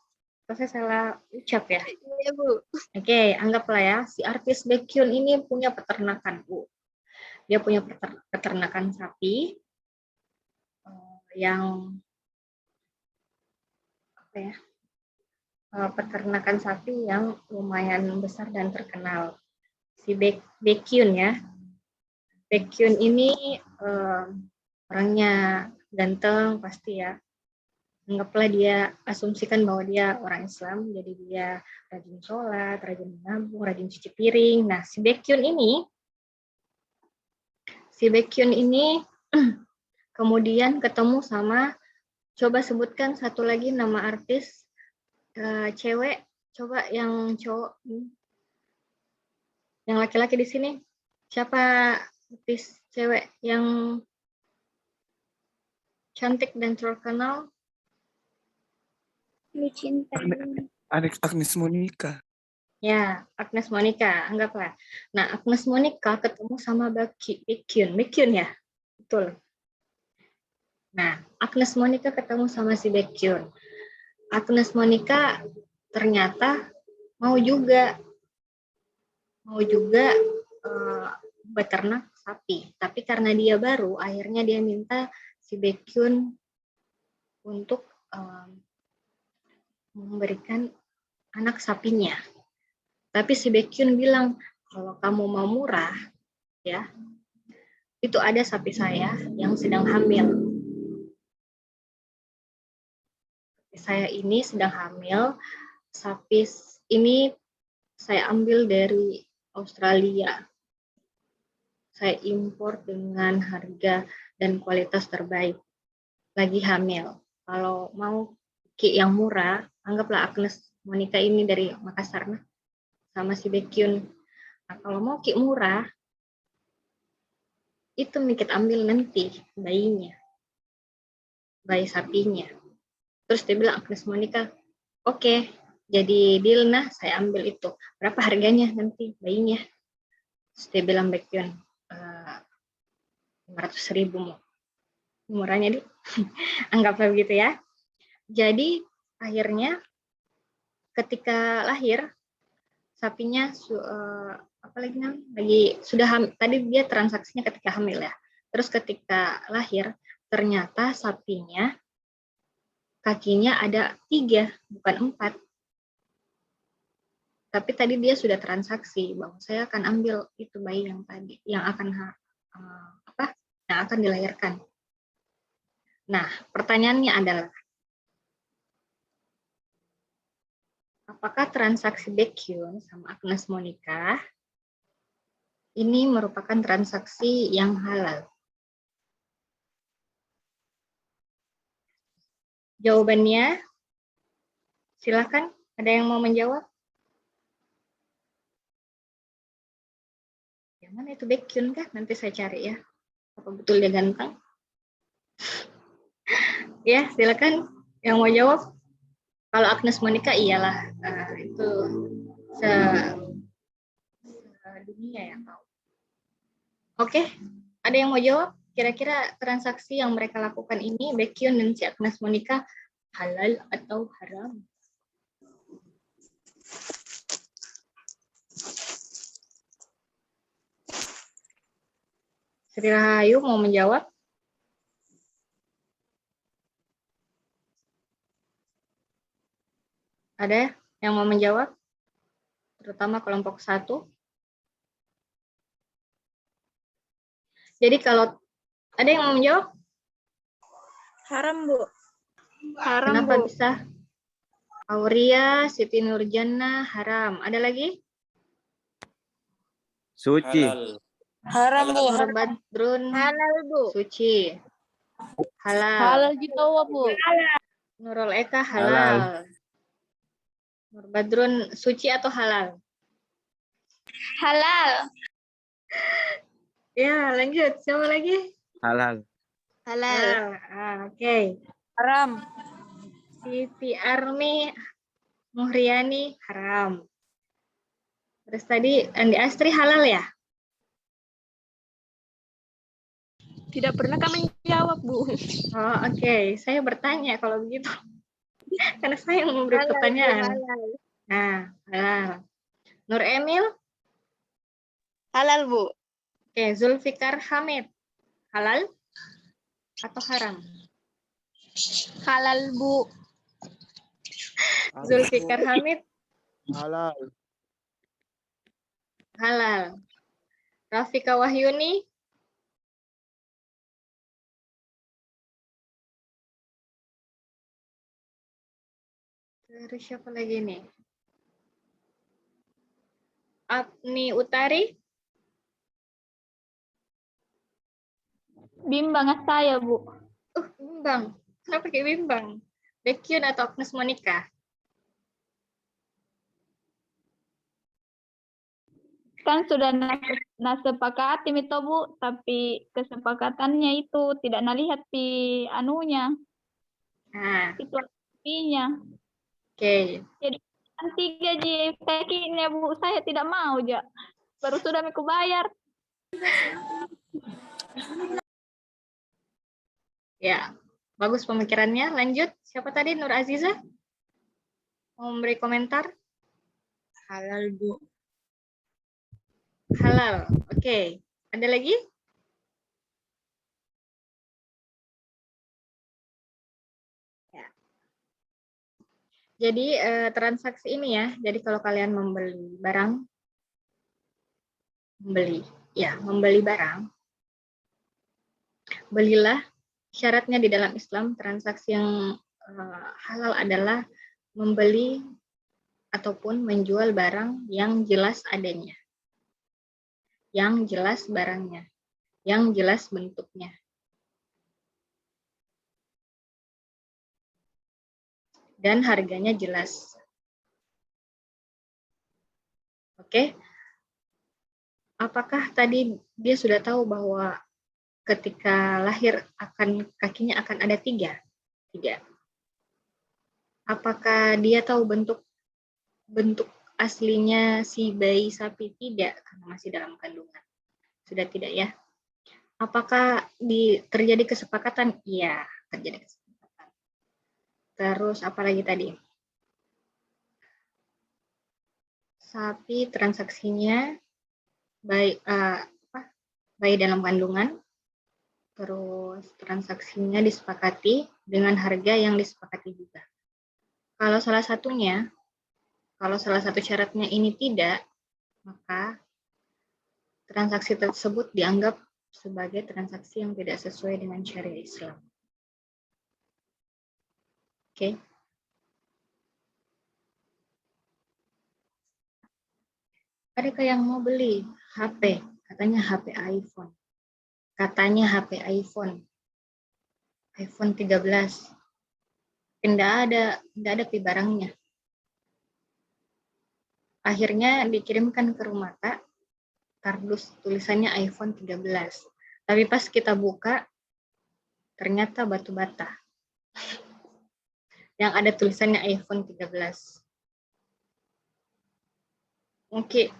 Atau saya salah ucap ya? Iya, Bu. Oke, anggaplah ya, si artis Baekhyun ini punya peternakan, Bu. Dia punya peternakan sapi yang apa ya, peternakan sapi yang lumayan besar dan terkenal. Si Baekhyun ya. Baekhyun ini orangnya ganteng pasti ya. Anggaplah dia asumsikan bahwa dia orang Islam, jadi dia rajin sholat, rajin menabung, rajin cuci piring. Nah, si Baekhyun ini kemudian ketemu sama, coba sebutkan satu lagi nama artis cewek, coba yang cowok, yang laki-laki di sini, siapa artis cewek yang cantik dan terkenal? Agnes Monica. Ya, Agnes Monica, anggaplah. Nah, Agnes Monica ketemu sama Baekhyun ya? Betul. Nah, Agnes Monica ketemu sama si Baekhyun. Agnes Monica ternyata mau juga beternak sapi. Tapi karena dia baru, akhirnya dia minta si Baekhyun untuk memberikan anak sapinya. Tapi si Baekhyun bilang, kalau kamu mau murah, ya, itu ada sapi saya yang sedang hamil. Sapi saya ini sedang hamil. Sapi ini saya ambil dari Australia. Saya impor dengan harga dan kualitas terbaik. Lagi hamil. Kalau mau ki yang murah, anggaplah Agnes Monica ini dari Makassar sama si Baekhyun. Nah, kalau mau ki murah, itu Mikit ambil nanti bayinya, bayi sapinya. Terus dia bilang Agnes Monica, oke, jadi deal nah, saya ambil itu. Berapa harganya nanti bayinya? Terus dia bilang Baekhyun, 500.000 murahnya di, anggaplah begitu ya. Jadi akhirnya ketika lahir sapinya tadi dia transaksinya ketika hamil ya. Terus ketika lahir ternyata sapinya kakinya ada 3 bukan 4. Tapi tadi dia sudah transaksi bahwa saya akan ambil itu bayi yang tadi yang akan dilahirkan. Nah, pertanyaannya adalah apakah transaksi Baekhyun sama Agnes Monica ini merupakan transaksi yang halal? Jawabannya, silakan. Ada yang mau menjawab? Yang mana itu Baekhyun kah? Nanti saya cari ya. Apa betul dia ganteng? Ya, silakan. Yang mau jawab? Kalau Agnes Monica iyalah, itu sedunia yang tahu. Oke, ada yang mau jawab? Kira-kira transaksi yang mereka lakukan ini, Baekhyun dan si Agnes Monica, halal atau haram? Sri Rahayu mau menjawab? Ada yang mau menjawab? Terutama kelompok 1. Jadi kalau ada yang mau menjawab? Haram, Bu. Haram, Kenapa Bu. bisa? Auria, Siti Nurjana, haram. Ada lagi? Suci. Haram, Bu. Nur Badrun, Halal, Bu. suci. Halal. Halal juga, Bu. Nurul Eka, halal. Nur Badrun, suci atau halal? Halal. Ya, lanjut. Siapa lagi? Halal. Halal. Oke. Haram. Siti Armi Muhriani, haram. Terus tadi Andi Astri halal ya? Tidak pernah kami menjawab, Bu. Oh, oke. Saya bertanya kalau begitu. Karena saya yang memberi Halal, pertanyaan. Bu, halal. Nah, halal. Nur Emil? Halal, Bu. Oke, Zulfikar Hamid. Halal atau haram? Halal, Bu. Zulfikar Hamid, Halal. halal. Rafika Wahyuni, terus siapa lagi nih? Apni Utari, Bimbang saya, Bu. Bimbang. Kenapa pakai bimbang? Baekhyun atau Agnes Monica? Kan sudah sepakati itu, Bu, tapi kesepakatannya itu tidak lihat di anunya. Nah, situasinya. Oke. Jadi nanti gaji kayaknya Bu, saya tidak mau aja. Baru sudah aku bayar. Ya, bagus pemikirannya. Lanjut, siapa tadi? Nur Aziza? Mau memberi komentar? Halal, Bu. Halal. Oke. Ada lagi? Ya. Jadi transaksi ini ya. Jadi kalau kalian membeli barang, membeli barang, belilah. Syaratnya di dalam Islam transaksi yang halal adalah membeli ataupun menjual barang yang jelas adanya, yang jelas barangnya, yang jelas bentuknya. Dan harganya jelas. Oke. Apakah tadi dia sudah tahu bahwa ketika lahir kakinya akan ada 3? Tidak. Apakah dia tahu bentuk aslinya si bayi sapi? Tidak, karena masih dalam kandungan. Sudah tidak ya? Apakah terjadi kesepakatan? Iya, terjadi kesepakatan. Terus apa lagi tadi? Sapi transaksinya bayi dalam kandungan, terus transaksinya disepakati dengan harga yang disepakati juga. Kalau salah satu syaratnya ini tidak, maka transaksi tersebut dianggap sebagai transaksi yang tidak sesuai dengan syariat Islam. Oke. Adakah yang mau beli HP? Katanya HP iPhone. iPhone 13. Tidak ada barangnya. Akhirnya dikirimkan ke rumah Kak, kardus tulisannya iPhone 13. Tapi pas kita buka, ternyata batu bata. Yang ada tulisannya iPhone 13. Oke,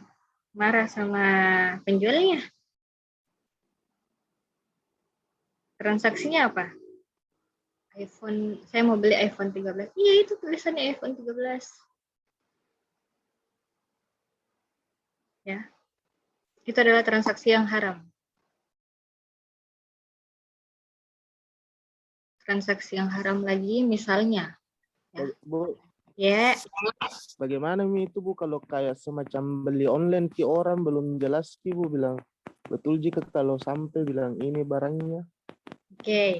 marah sama penjualnya. Transaksinya apa? Saya mau beli iPhone 13. Iya, itu tulisannya iPhone 13. Ya. Itu adalah transaksi yang haram. Transaksi yang haram lagi misalnya. Ya. Bu, ya. Bagaimana itu Bu kalau kayak semacam beli online ki orang belum jelas ki Bu bilang betul jika kalau sampai bilang ini barangnya. Oke.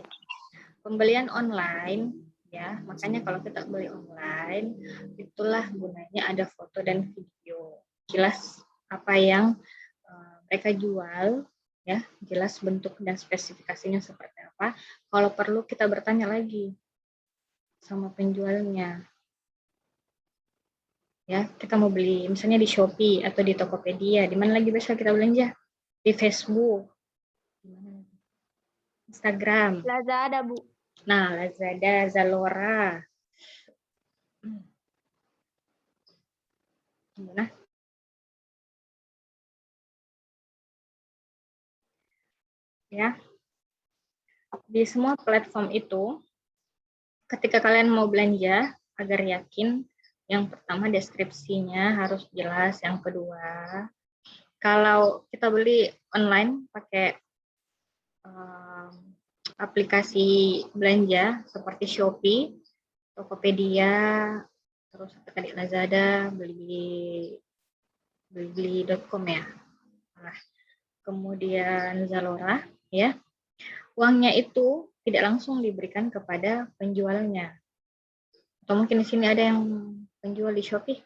Pembelian online ya, makanya kalau kita beli online itulah gunanya ada foto dan video. Jelas apa yang mereka jual ya, jelas bentuk dan spesifikasinya seperti apa. Kalau perlu kita bertanya lagi sama penjualnya. Ya, kita mau beli misalnya di Shopee atau di Tokopedia, di mana lagi besok kita belanja? Di Facebook, Instagram, Lazada, Bu. Nah, Lazada, Zalora. Gimana? Ya. Di semua platform itu, ketika kalian mau belanja, agar yakin, yang pertama deskripsinya harus jelas, yang kedua, kalau kita beli online pakai aplikasi belanja seperti Shopee, Tokopedia, terus tadi Lazada, beli.com ya. Nah, kemudian Zalora ya. Uangnya itu tidak langsung diberikan kepada penjualnya. Atau mungkin di sini ada yang penjual di Shopee.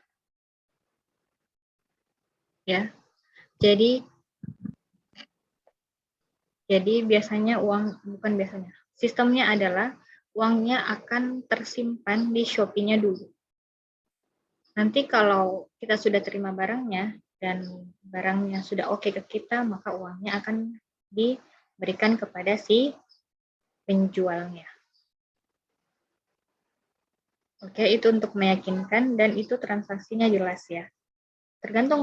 Ya. Jadi biasanya sistemnya adalah uangnya akan tersimpan di Shopee-nya dulu. Nanti kalau kita sudah terima barangnya dan barangnya sudah oke ke kita, maka uangnya akan diberikan kepada si penjualnya. Oke, itu untuk meyakinkan dan itu transaksinya jelas ya. Tergantung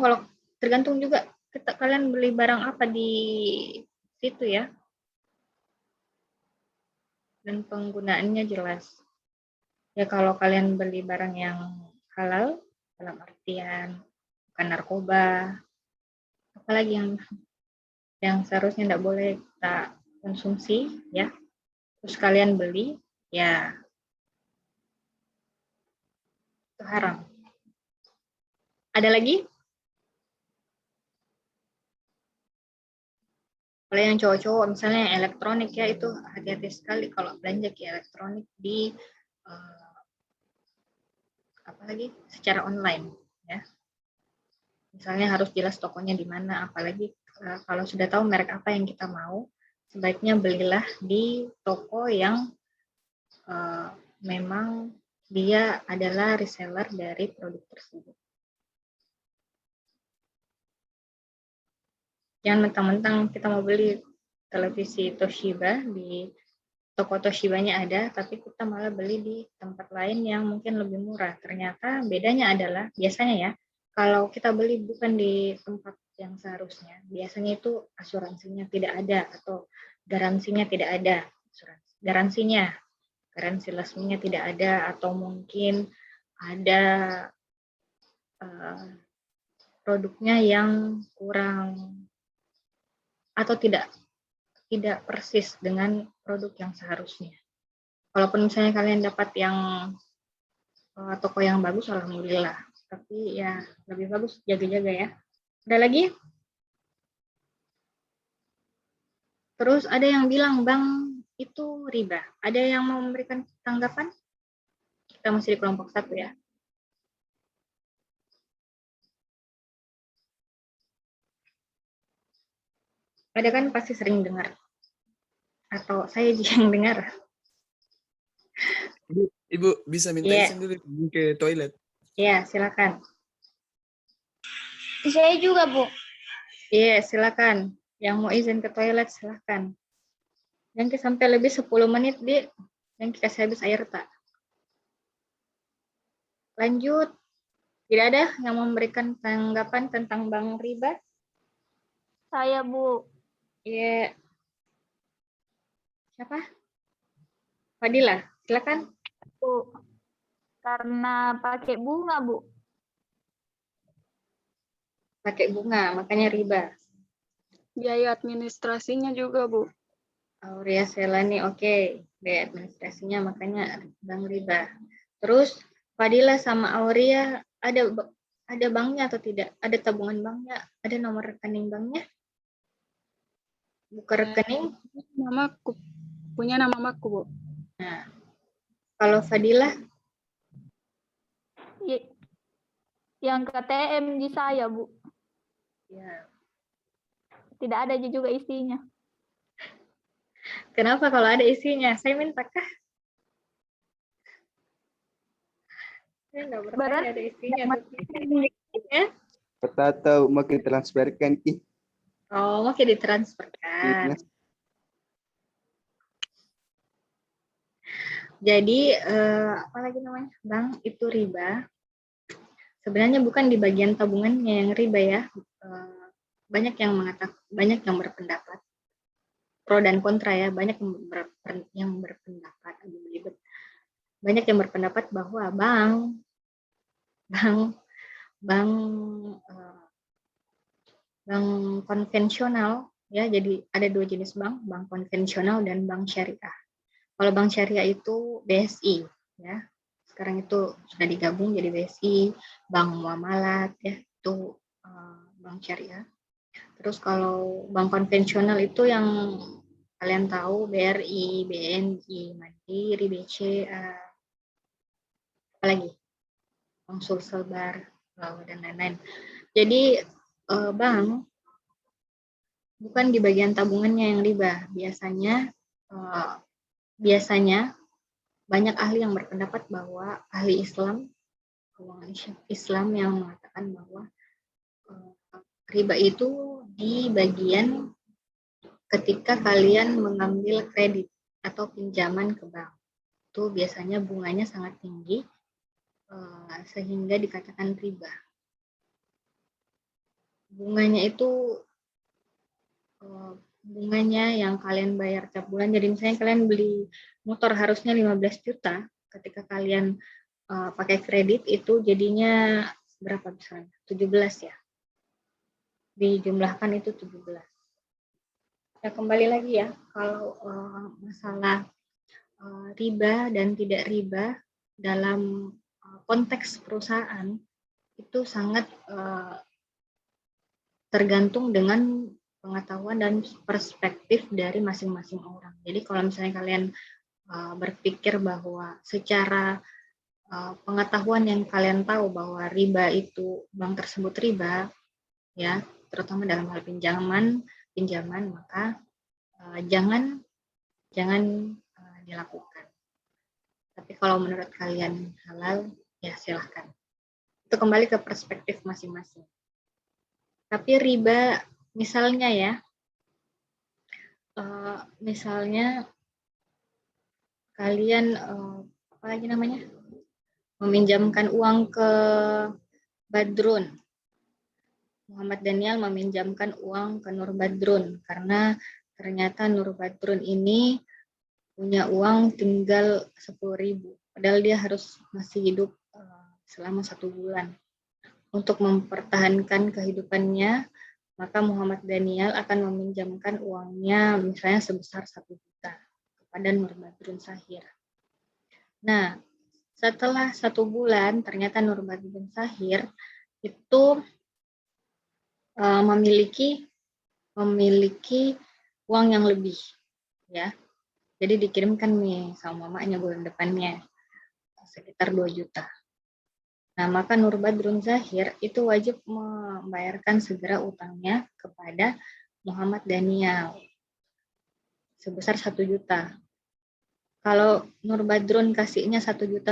juga kalian beli barang apa di situ ya. Dan penggunaannya jelas. Ya kalau kalian beli barang yang halal, dalam artian bukan narkoba, apalagi yang seharusnya tidak boleh kita konsumsi, ya. Terus kalian beli, ya itu haram. Ada lagi? Kalau yang cowok-cowok, misalnya yang elektronik ya, itu hati-hati sekali kalau belanja ke elektronik di apalagi secara online ya. Misalnya harus jelas tokonya di mana, apalagi kalau sudah tahu merek apa yang kita mau, sebaiknya belilah di toko yang memang dia adalah reseller dari produk tersebut. Jangan mentang-mentang kita mau beli televisi Toshiba di toko Toshibanya ada, tapi kita malah beli di tempat lain yang mungkin lebih murah. Ternyata bedanya adalah, biasanya ya, kalau kita beli bukan di tempat yang seharusnya, biasanya itu asuransinya tidak ada atau garansinya tidak ada. Garansi resminya tidak ada, atau mungkin ada produknya yang kurang atau tidak persis dengan produk yang seharusnya. Walaupun misalnya kalian dapat yang toko yang bagus, alhamdulillah. Tapi ya lebih bagus jaga-jaga ya. Ada lagi? Terus ada yang bilang bank itu riba. Ada yang mau memberikan tanggapan? Kita masih di kelompok 1 ya. Ada kan pasti sering dengar. Atau saya juga yang dengar. Ibu bisa minta izin dulu ke toilet? Iya, silakan. Saya juga, Bu. Iya, silakan. Yang mau izin ke toilet, silakan. Yang sampai lebih 10 menit, Di. Yang kasih habis air tak. Lanjut. Tidak ada yang memberikan tanggapan tentang bank riba? Saya, Bu. Iya. Siapa? Fadila, silakan. Bu. Karena pakai bunga, Bu. Pakai bunga, makanya riba. Biaya administrasinya juga, Bu. Aurea Selani, oke. Biaya administrasinya, makanya bank riba. Terus, Fadila sama Aurea, ada banknya atau tidak? Ada tabungan banknya? Ada nomor rekening banknya? Buka rekening? Mamaku. Punya nama mamaku, Bu. Nah, kalau Fadila? Yang KTM di saya, Bu. Ya. Tidak ada juga isinya. Kenapa kalau ada isinya? Saya minta kah? Saya nggak bertanya ada isinya. Ya? Kita tahu mau kita transferkan. Oh, mau ditransferkan. Jadi, apa lagi namanya? Bank itu riba. Sebenarnya bukan di bagian tabungannya yang riba ya. Banyak yang berpendapat pro dan kontra ya. Banyak yang berpendapat banyak yang berpendapat bahwa bank konvensional ya. Jadi ada 2 jenis bank konvensional dan bank syariah. Kalau bank syariah itu BSI ya. sekarang itu sudah digabung jadi BSI, bank muamalat ya, itu bank syariah. Terus kalau bank konvensional itu yang kalian tahu, BRI, BNI, Mandiri, BCA, apalagi Bank Sulselbar dan lain-lain. Jadi bank bukan di bagian tabungannya yang riba. Biasanya banyak ahli yang berpendapat bahwa ahli Islam, keuangan Islam yang mengatakan bahwa riba itu di bagian ketika kalian mengambil kredit atau pinjaman ke bank. Itu biasanya bunganya sangat tinggi sehingga dikatakan riba. Bunganya itu bunganya yang kalian bayar tiap bulan. Jadi misalnya kalian beli motor harusnya 15 juta, ketika kalian pakai kredit itu jadinya berapa misalnya? 17 ya. Dijumlahkan itu 17. Ya kembali lagi ya, kalau masalah riba dan tidak riba dalam konteks perusahaan itu sangat tergantung dengan pengetahuan dan perspektif dari masing-masing orang. Jadi kalau misalnya kalian berpikir bahwa secara pengetahuan yang kalian tahu bahwa riba itu bank tersebut riba, ya terutama dalam hal pinjaman, maka jangan dilakukan. Tapi kalau menurut kalian halal, ya silahkan. Itu kembali ke perspektif masing-masing. Tapi riba, misalnya ya, misalnya kalian apa lagi namanya, meminjamkan uang ke Badrun. Muhammad Daniel meminjamkan uang ke Nur Badrun karena ternyata Nur Badrun ini punya uang tinggal 10.000, padahal dia harus masih hidup selama 1 bulan. Untuk mempertahankan kehidupannya, maka Muhammad Daniel akan meminjamkan uangnya misalnya sebesar 1 juta kepada Nur Badrun Sahir. Nah, setelah 1 bulan ternyata Nur Badrun Sahir itu memiliki uang yang lebih, ya. Jadi dikirimkan nih sama mamanya bulan depannya sekitar 2 juta. Nah, maka Nur Badrun Zahir itu wajib membayarkan segera utangnya kepada Muhammad Daniel sebesar 1 juta. Kalau Nur Badrun kasihnya 1.100.000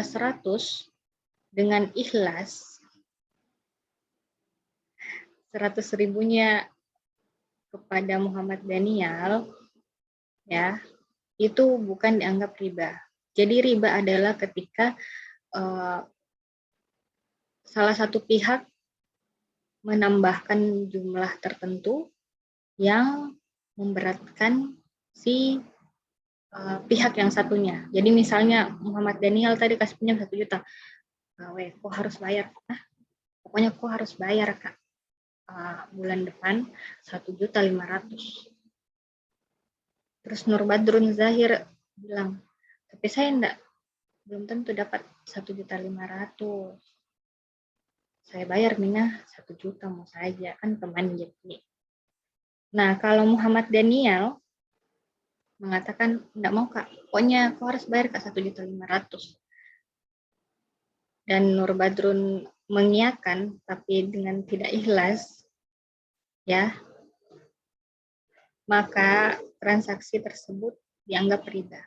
dengan ikhlas, 100.000-nya kepada Muhammad Daniel, ya, itu bukan dianggap riba. Jadi riba adalah ketika salah satu pihak menambahkan jumlah tertentu yang memberatkan si pihak yang satunya. Jadi misalnya Muhammad Daniel tadi kasih pinjam 1 juta, kok harus bayar? Pokoknya kok harus bayar, Kak. Bulan depan 1.500.000. Terus Nur Badrun Zahir bilang, tapi saya belum tentu dapat 1.500.000. Saya bayar Mina 1 juta mau saja, kan teman jadi. Nah, kalau Muhammad Daniel mengatakan enggak mau, Kak, pokoknya kau harus bayar, Kak, 1.500.000. Dan Nur Badrun mengiyakan tapi dengan tidak ikhlas, ya, maka transaksi tersebut dianggap riba.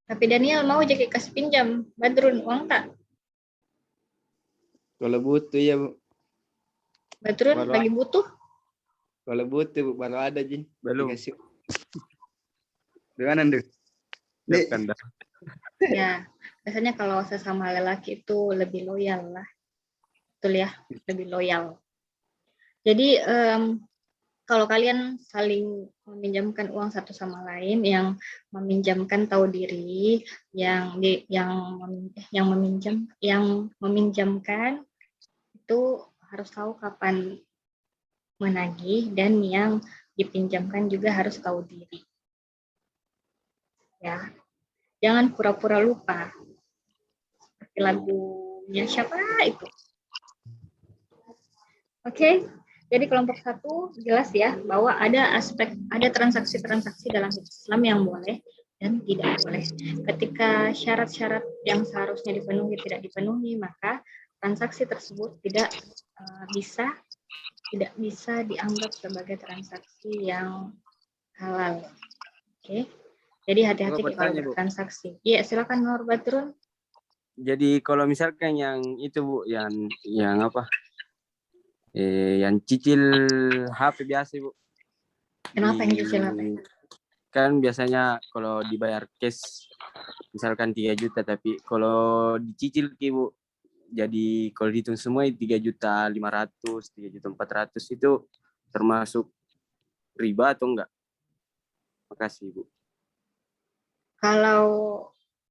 Tapi Daniel mau jadi kasih pinjam Badrun uang tak? Kalau butuh ya, Bu. Badrun Baru lagi butuh? Kalau butuh, Bu, baru ada, Ji. Belum. Dikasih. Dengan Anda. Siapkan dah. Ya, biasanya kalau sesama lelaki itu lebih loyal lah. Betul ya, lebih loyal. Jadi kalau kalian saling meminjamkan uang satu sama lain, yang meminjamkan tahu diri, yang meminjamkan itu harus tahu kapan menagih, dan yang dipinjamkan juga harus tahu diri. Ya, jangan pura-pura lupa. Seperti lagunya siapa itu? Oke, jadi kelompok 1 jelas ya bahwa ada transaksi-transaksi dalam Islam yang boleh dan tidak boleh. Ketika syarat-syarat yang seharusnya dipenuhi tidak dipenuhi, maka transaksi tersebut tidak bisa dianggap sebagai transaksi yang halal. Oke. Jadi hati-hati kalau bertransaksi. Iya, silakan Nur Badrun. Jadi kalau misalkan yang itu Bu, yang apa? Yang cicil HP biasa Bu. Kenapa yang cicil HP? Kan biasanya kalau dibayar cash misalkan 3 juta, tapi kalau dicicil Bu, jadi kalau dihitung semua 3.500.000, 3.400.000 itu termasuk riba atau enggak? Makasih Bu. Kalau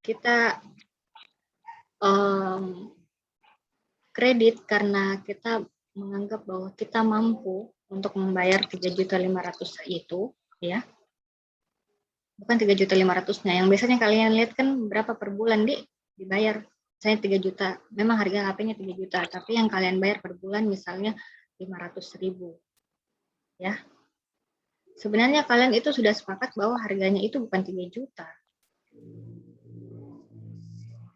kita kredit karena kita menganggap bahwa kita mampu untuk membayar 3.500.000 itu, ya, bukan 3.500.000-nya. Yang biasanya kalian lihat kan berapa per bulan dibayar. Saya 3 juta, memang harga HP-nya 3 juta, tapi yang kalian bayar per bulan misalnya 500.000, ya. Sebenarnya kalian itu sudah sepakat bahwa harganya itu bukan 3 juta.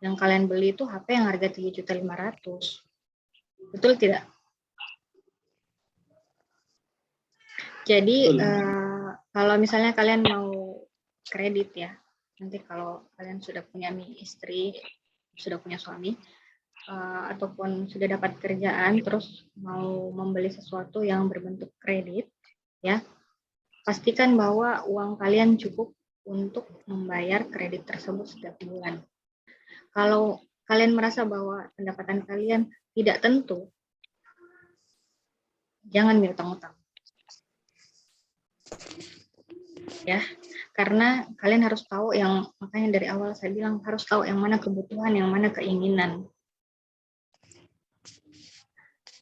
Yang kalian beli itu HP yang harga 3.500.000. Betul tidak? Jadi kalau misalnya kalian mau kredit ya, nanti kalau kalian sudah punya istri, sudah punya suami, ataupun sudah dapat kerjaan, terus mau membeli sesuatu yang berbentuk kredit, ya, pastikan bahwa uang kalian cukup untuk membayar kredit tersebut setiap bulan. Kalau kalian merasa bahwa pendapatan kalian tidak tentu, jangan berutang-utang. Ya, karena kalian harus tahu makanya dari awal saya bilang harus tahu yang mana kebutuhan, yang mana keinginan.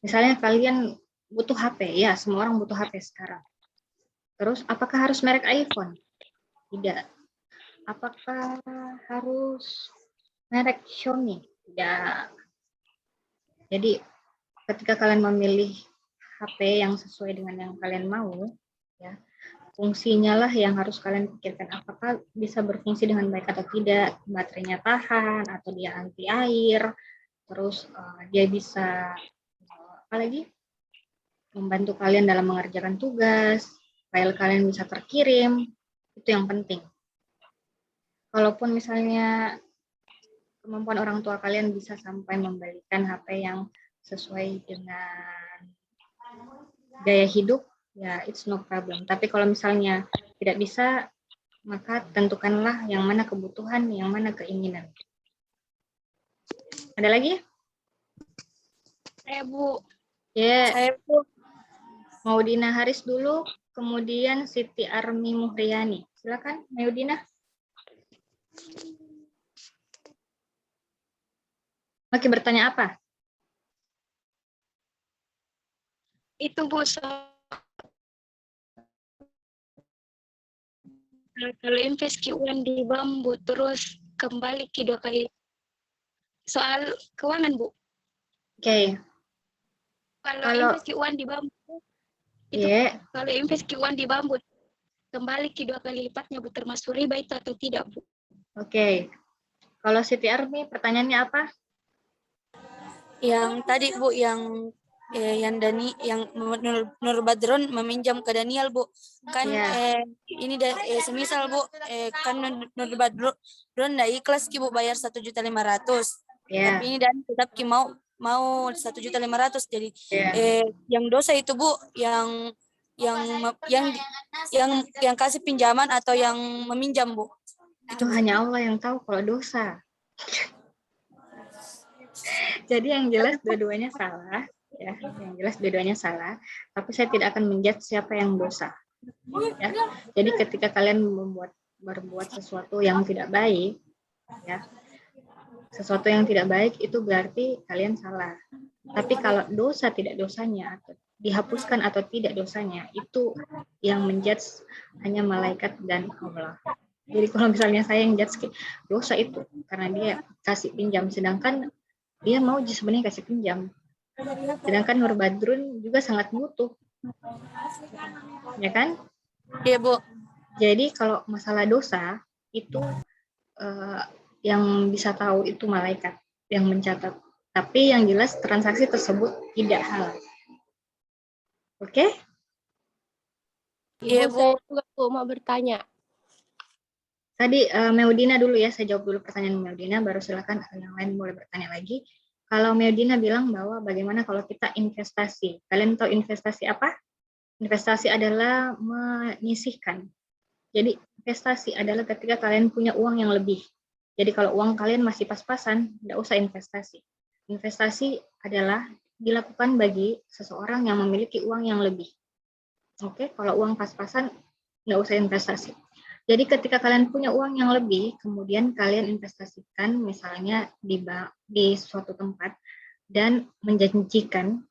Misalnya kalian butuh HP, ya semua orang butuh HP sekarang. Terus apakah harus merek iPhone? Tidak. Apakah harus merek Xiaomi? Tidak. Jadi ketika kalian memilih HP yang sesuai dengan yang kalian mau, ya, fungsinya lah yang harus kalian pikirkan. Apakah bisa berfungsi dengan baik atau tidak, baterainya tahan atau dia anti air, terus dia bisa apalagi membantu kalian dalam mengerjakan tugas, file kalian bisa terkirim, itu yang penting. Kalaupun misalnya kemampuan orang tua kalian bisa sampai membelikan HP yang sesuai dengan gaya hidup, ya it's no problem. Tapi kalau misalnya tidak bisa, maka tentukanlah yang mana kebutuhan, yang mana keinginan. Ada lagi? Saya Bu. Ya. Saya Bu. Maudina Haris dulu, kemudian Siti Armi Muhriani. Silakan, Maudina. Oke, bertanya apa? Itu Bu, kalau invest uang di Bambu terus kembali ke 2 kali. Soal keuangan Bu. Oke. Kalau invest uang di Bambu, itu kalau invest uang di Bambu kembali ke 2 kali lipatnya Bu, termasuk riba itu atau tidak Bu? Oke. Kalau Siti Armi, pertanyaannya apa? Yang tadi Bu, yang Nur Badrun meminjam ke Daniel Bu, kan ini semisal Bu, kan Nur Badrun ndak ikhlas Ki Bu bayar 1.500.000, tapi ini dan tetap Ki mau 1.500.000, jadi yang dosa itu Bu, yang kasih pinjaman atau yang meminjam Bu? Itu hanya Allah yang tahu kalau dosa. Jadi yang jelas dua-duanya salah, ya. Yang jelas dua-duanya salah. Tapi saya tidak akan menjudge siapa yang dosa. Ya. Jadi ketika kalian berbuat sesuatu yang tidak baik, ya, sesuatu yang tidak baik itu berarti kalian salah. Tapi kalau dosa tidak dosanya atau dihapuskan atau tidak dosanya, itu yang menjudge hanya malaikat dan Allah. Jadi kalau misalnya saya yang judge dosa itu karena dia kasih pinjam, sedangkan dia mau sebenarnya kasih pinjam. Sedangkan Nur Badrun juga sangat butuh. Ya kan? Iya, Bu. Jadi kalau masalah dosa itu yang bisa tahu itu malaikat yang mencatat. Tapi yang jelas transaksi tersebut tidak halal. Oke? Ibu, saya juga mau bertanya. Tadi Meudina dulu ya, saya jawab dulu pertanyaan Meudina, baru silakan yang lain boleh bertanya lagi. Kalau Meudina bilang bahwa bagaimana kalau kita investasi. Kalian tahu investasi apa? Investasi adalah menyisihkan. Jadi investasi adalah ketika kalian punya uang yang lebih. Jadi kalau uang kalian masih pas-pasan, tidak usah investasi. Investasi adalah dilakukan bagi seseorang yang memiliki uang yang lebih. Oke, kalau uang pas-pasan, nggak usah investasi. Jadi ketika kalian punya uang yang lebih, kemudian kalian investasikan misalnya di suatu tempat dan menjanjikan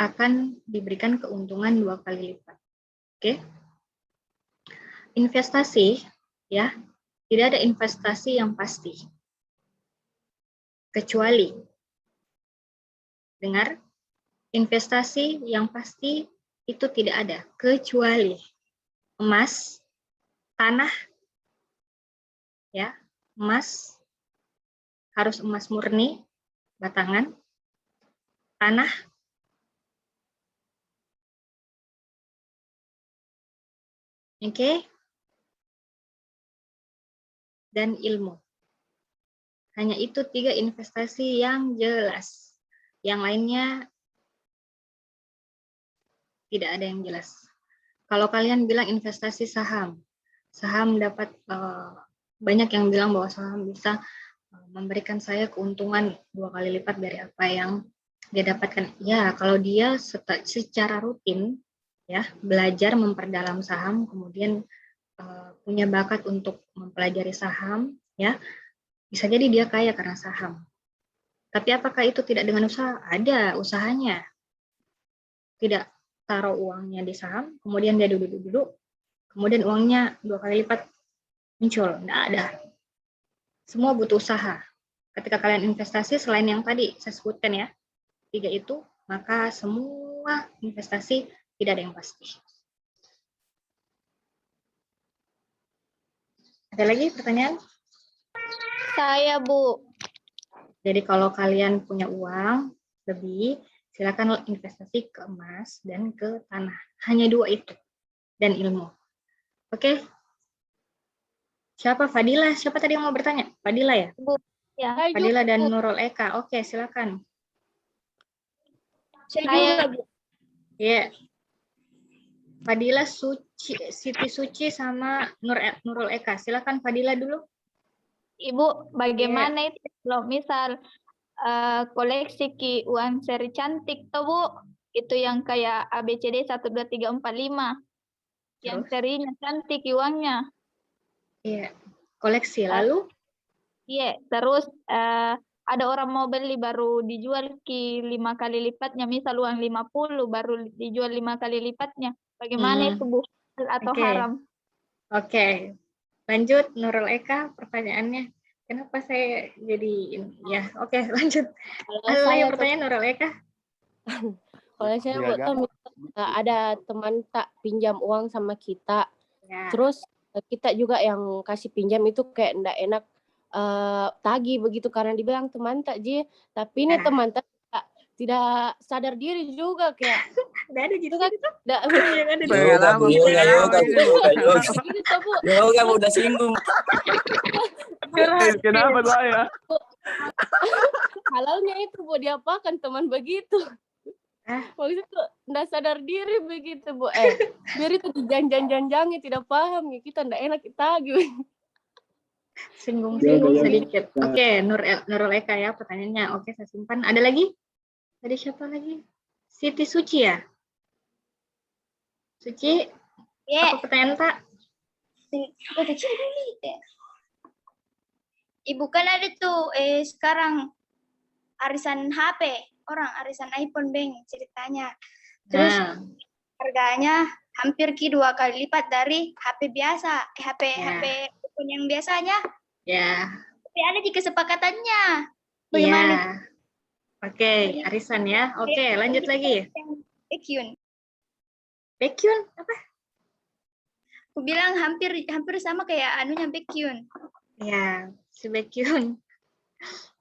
akan diberikan keuntungan 2 kali lipat. Oke. Investasi ya, tidak ada investasi yang pasti. Kecuali dengar, investasi yang pasti itu tidak ada kecuali emas, tanah, ya, emas, harus emas murni, batangan, tanah, oke, dan ilmu. Hanya itu 3 investasi yang jelas. Yang lainnya tidak ada yang jelas. Kalau kalian bilang investasi saham dapat banyak yang bilang bahwa saham bisa memberikan saya keuntungan 2 kali lipat dari apa yang dia dapatkan. Ya, kalau dia secara rutin ya belajar memperdalam saham, kemudian punya bakat untuk mempelajari saham, ya bisa jadi dia kaya karena saham. Tapi apakah itu tidak dengan usaha? Ada usahanya. Tidak taruh uangnya di saham, kemudian dia duduk-duduk, kemudian uangnya 2 kali lipat muncul. Tidak ada. Semua butuh usaha. Ketika kalian investasi, selain yang tadi saya sebutkan ya, 3 itu, maka semua investasi tidak ada yang pasti. Ada lagi pertanyaan? Saya, Bu. Jadi kalau kalian punya uang lebih, silakan investasi ke emas dan ke tanah. Hanya 2 itu. Dan ilmu. Oke? Siapa? Fadila? Siapa tadi yang mau bertanya? Fadila ya? Bu. Ya. Fadila dan Nurul Eka. Oke, silakan. Saya, Bu. Ya. Fadila, Siti Suci sama Nurul Eka. Silakan Fadila dulu. Ibu, bagaimana itu kalau misal koleksi uang seri cantik tuh, Bu? Itu yang kayak ABCD 1, 2, 3, 4, 5. Yang serinya cantik uangnya. Iya, koleksi lalu? Iya, terus ada orang mau beli baru dijual 5 kali lipatnya, misal uang 50 baru dijual 5 kali lipatnya. Bagaimana itu, Bu? Atau haram? Oke. Lanjut Nurul Eka pertanyaannya. Kenapa saya jadi ya? Oke, lanjut. Ada yang pertanyaan Nurul Eka? Kalau saya buat ada teman tak pinjam uang sama kita, terus kita juga yang kasih pinjam itu kayak ndak enak tagih begitu karena dibilang teman tak Ji, tapi ini teman tak tidak sadar diri juga kayak nggak ada gitu kan? Nggak yoga udah singgung. Kenapa saya? Halalnya itu Bu diapakan teman begitu? Maksudnya tuh nggak sadar diri begitu Bu. Biar itu dijanjang-janjangnya tidak paham ya kita nggak enak kita gitu. Singgung-singgung sedikit. Oke, Nurul Eka ya pertanyaannya. Oke, saya simpan. Ada lagi? Tadi siapa lagi? Siti Suci ya? Suci? Apa pertanyaan Pak? Ibu kan ada tuh sekarang arisan HP, orang arisan iPhone Bang ceritanya. Terus harganya hampir 2 kali lipat dari HP biasa, HP telepon yang biasanya. Ya. Tapi ada di kesepakatannya. Iya. Bagaimana? Oke, arisan ya. Oke, lanjut lagi. Baekhyun. Baekhyun apa? Aku bilang hampir sama kayak anunya Baekhyun. Ya, si Baekhyun.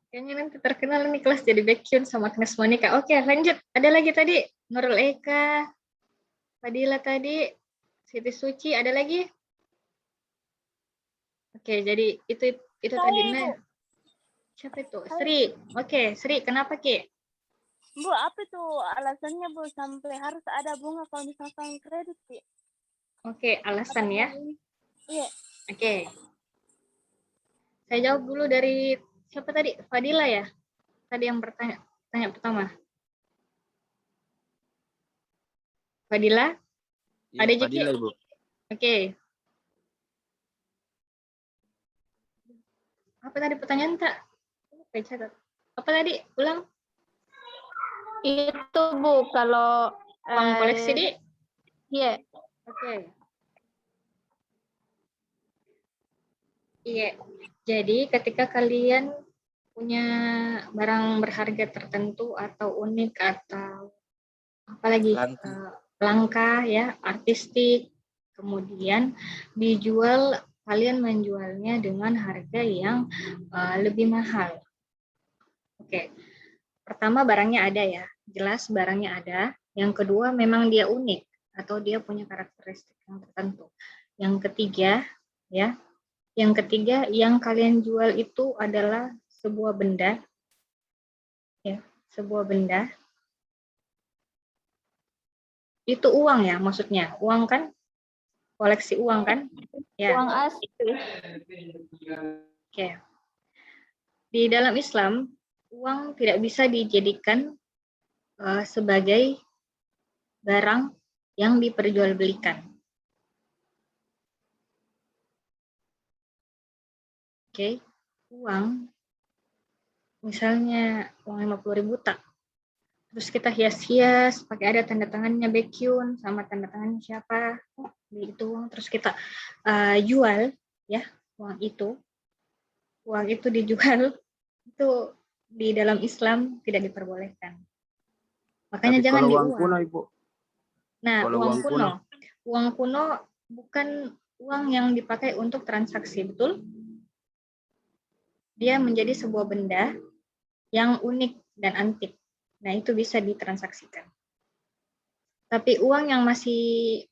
Kayaknya nanti terkenal nih kelas jadi Baekhyun sama Agnes Monica. Oke, lanjut. Ada lagi tadi Nurul Eka, Fadila tadi, Siti Suci, ada lagi? Oke, jadi itu tadi. Nah, siapa itu? Sri. Oke, Sri, kenapa Ki? Bu, apa tuh alasannya Bu sampai harus ada bunga kalau misalkan kredit Ki? Oke, alasan ya. Iya. Oke. Saya jawab dulu dari siapa tadi? Fadila ya? Tadi yang tanya pertama. Fadila? Iya, Ada Jiki? Fadila, Ibu. Oke. Apa tadi pertanyaan tak? Catat. Apa tadi? Ulang. Itu Bu, kalau uang koleksi di? Iya. Oke. Iya. Jadi ketika kalian punya barang berharga tertentu atau unik atau apalagi langka ya, artistik, kemudian dijual, kalian menjualnya dengan harga yang lebih mahal. Oke. Pertama, barangnya ada ya, jelas barangnya ada. Yang kedua, memang dia unik atau dia punya karakteristik yang tertentu. Yang ketiga, ya, yang kalian jual itu adalah sebuah benda, ya, sebuah benda. Itu uang ya, maksudnya uang kan, koleksi uang kan, ya. Uang asli. Oke. Di dalam Islam, uang tidak bisa dijadikan sebagai barang yang diperjualbelikan. Oke, uang, misalnya uang 50.000 tak, terus kita hias-hias, pakai ada tanda tangannya Baekhyun sama tanda tangannya siapa, di itu uang, terus kita jual, ya, uang itu dijual, itu di dalam Islam tidak diperbolehkan. Makanya tapi jangan kalau di uang kuno, Ibu. Nah, Kalau uang kuno bukan uang yang dipakai untuk transaksi, betul? Dia menjadi sebuah benda yang unik dan antik. Nah, itu bisa ditransaksikan. Tapi uang yang masih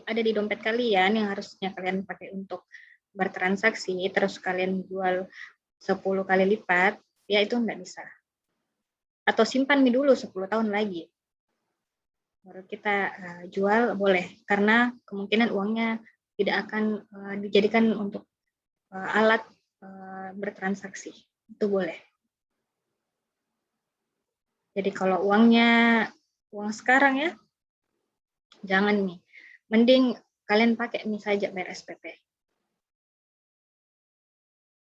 ada di dompet kalian yang harusnya kalian pakai untuk bertransaksi, terus kalian jual 10 kali lipat, ya itu enggak bisa. Atau simpan dulu 10 tahun lagi. Baru kita jual boleh, karena kemungkinan uangnya tidak akan dijadikan untuk alat bertransaksi. Itu boleh. Jadi kalau uangnya uang sekarang ya, jangan nih. Mending kalian pakai ini saja bayar SPP.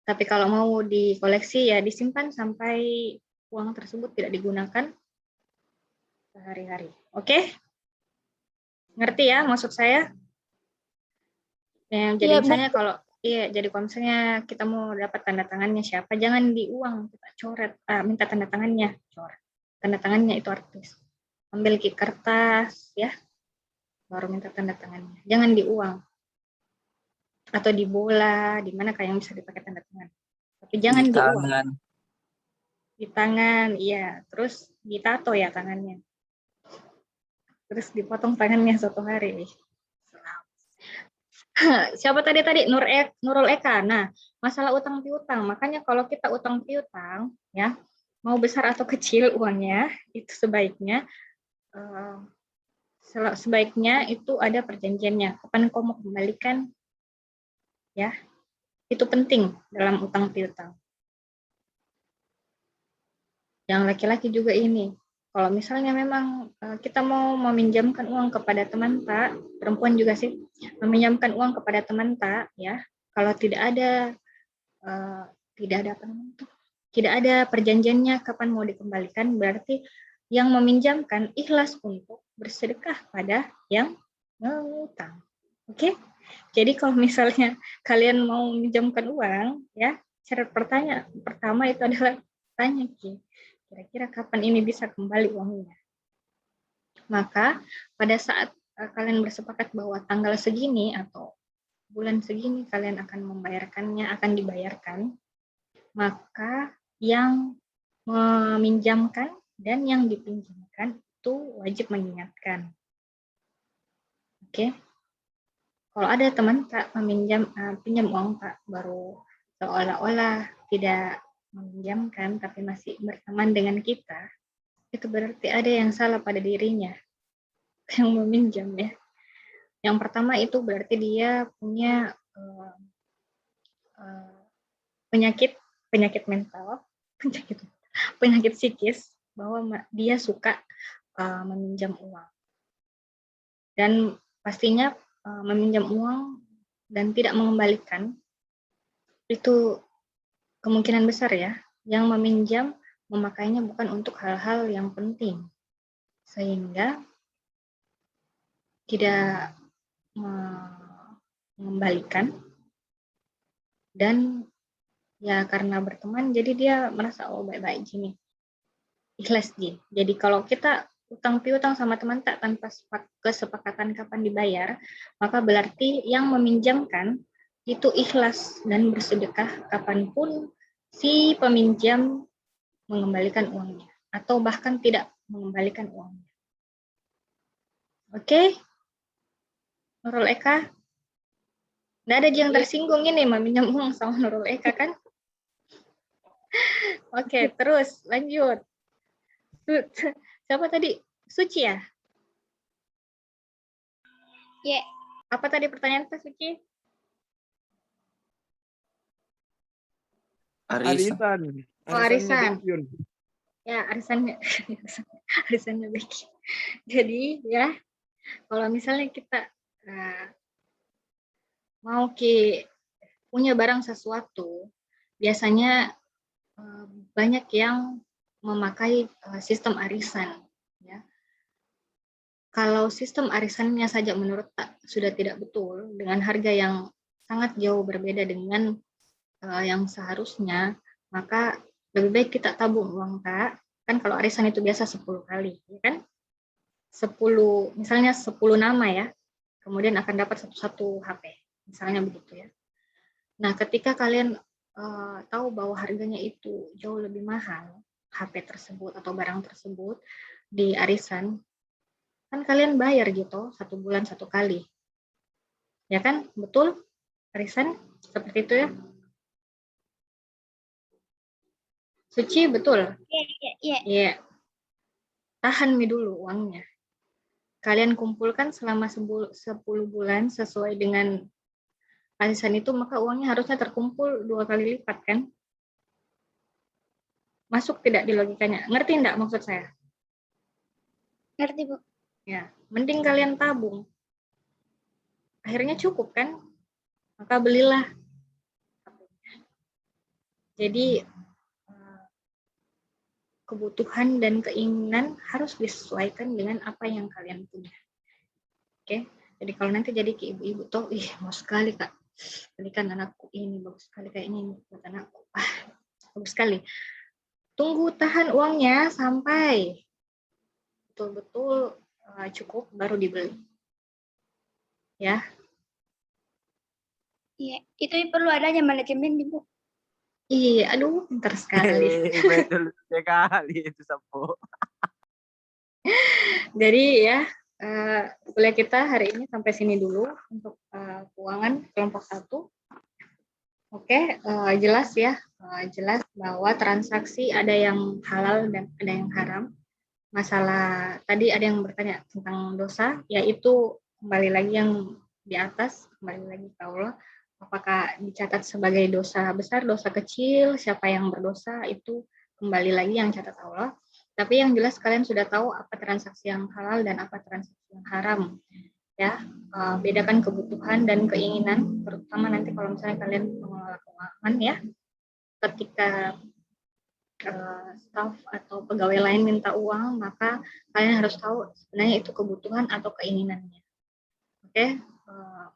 Tapi kalau mau dikoleksi ya disimpan sampai uang tersebut tidak digunakan sehari-hari. Oke? Ngerti ya maksud saya? Jadi misalnya kalau jadi kalau misalnya kita mau dapat tanda tangannya siapa, jangan di uang, kita coret, minta tanda tangannya, coret. Tanda tangannya itu artis. Ambil kertas ya, baru minta tanda tangannya. Jangan di uang. Atau di bola, di mana kayak yang bisa dipakai tanda tangan. Tapi jangan di uang. Di tangan, iya. Terus ditato ya tangannya. Terus dipotong tangannya suatu hari. Siapa tadi Nurul Eka. Nah, masalah utang piutang. Makanya kalau kita utang piutang, ya mau besar atau kecil uangnya, itu sebaiknya itu ada perjanjiannya. Kapan kau mau kembalikan, ya itu penting dalam utang piutang. Yang laki-laki juga ini. Kalau misalnya memang kita mau meminjamkan uang kepada teman tak, perempuan juga sih, meminjamkan uang kepada teman tak, ya, kalau tidak ada perjanjiannya kapan mau dikembalikan, berarti yang meminjamkan ikhlas untuk bersedekah pada yang mengutang. Oke? Jadi kalau misalnya kalian mau meminjamkan uang, ya, syarat pertama itu adalah tanya kira-kira kapan ini bisa kembali uangnya. Maka pada saat kalian bersepakat bahwa tanggal segini atau bulan segini kalian akan membayarkannya, akan dibayarkan, maka yang meminjamkan dan yang dipinjamkan itu wajib mengingatkan. Oke. Kalau ada teman tak pinjam uang tak, baru seolah-olah tidak meminjamkan tapi masih berteman dengan kita, itu berarti ada yang salah pada dirinya yang meminjam, ya. Yang pertama itu berarti dia punya penyakit mental, penyakit psikis, bahwa dia suka meminjam uang. Dan pastinya meminjam uang dan tidak mengembalikan itu kemungkinan besar, ya, yang meminjam memakainya bukan untuk hal-hal yang penting, sehingga tidak mengembalikan, dan ya karena berteman jadi dia merasa oh baik-baik gini, ikhlas ji. Jadi kalau kita utang piutang sama teman tak tanpa kesepakatan kapan dibayar, maka berarti yang meminjamkan itu ikhlas dan bersedekah kapanpun si peminjam mengembalikan uangnya atau bahkan tidak mengembalikan uangnya. Oke? Nurul Eka? Nggak ada yang tersinggung ini meminjam uang sama Nurul Eka kan? Oke, terus lanjut. Siapa tadi? Suci ya? Ya. Apa tadi pertanyaan Pak Suci? Arisan. Oh, arisan. Bekyun. Ya, arisannya Becky. Jadi ya, kalau misalnya kita mau punya barang sesuatu, biasanya banyak yang memakai sistem arisan, ya. Kalau sistem arisannya saja menurut tak sudah tidak betul, dengan harga yang sangat jauh berbeda dengan yang seharusnya, maka lebih baik kita tabung uang tak. Kan kalau arisan itu biasa 10 kali, ya kan? 10, misalnya 10 nama, ya. Kemudian akan dapat satu HP, misalnya begitu, ya. Nah, ketika kalian tahu bahwa harganya itu jauh lebih mahal, HP tersebut atau barang tersebut di arisan, kan kalian bayar gitu 1 bulan 1 kali, ya kan? Betul? Arisan seperti itu, ya? Suci, betul? Iya. Tahan dulu uangnya. Kalian kumpulkan selama 10 bulan sesuai dengan arisan itu, maka uangnya harusnya terkumpul 2 kali lipat, kan? Masuk tidak di logikanya? Ngerti enggak maksud saya? Ngerti, Bu. Ya, mending kalian tabung. Akhirnya cukup, kan? Maka belilah. Jadi kebutuhan dan keinginan harus disesuaikan dengan apa yang kalian punya. Oke? Jadi kalau nanti jadi ke ibu-ibu toh, mau sekali Kak, belikan anakku ini, bagus sekali kayak ini buat anakku. Bagus sekali. Tunggu, tahan uangnya sampai betul-betul cukup baru dibeli. Ya. Iya, itu perlu adanya manajemen, Bu. Iya, aduh, pintar sekali. Betul sekali itu, Sapo. Jadi ya, kuliah kita hari ini sampai sini dulu untuk keuangan kelompok 1. Oke, jelas ya, jelas bahwa transaksi ada yang halal dan ada yang haram. Masalah tadi ada yang bertanya tentang dosa, yaitu kembali lagi yang di atas, kembali lagi ke Allah. Apakah dicatat sebagai dosa besar, dosa kecil, siapa yang berdosa, itu kembali lagi yang catat Allah. Tapi yang jelas kalian sudah tahu apa transaksi yang halal dan apa transaksi yang haram. Ya, bedakan kebutuhan dan keinginan, terutama nanti kalau misalnya kalian mengelola keuangan, ya. Ketika staff atau pegawai lain minta uang, maka kalian harus tahu sebenarnya itu kebutuhan atau keinginannya. Oke,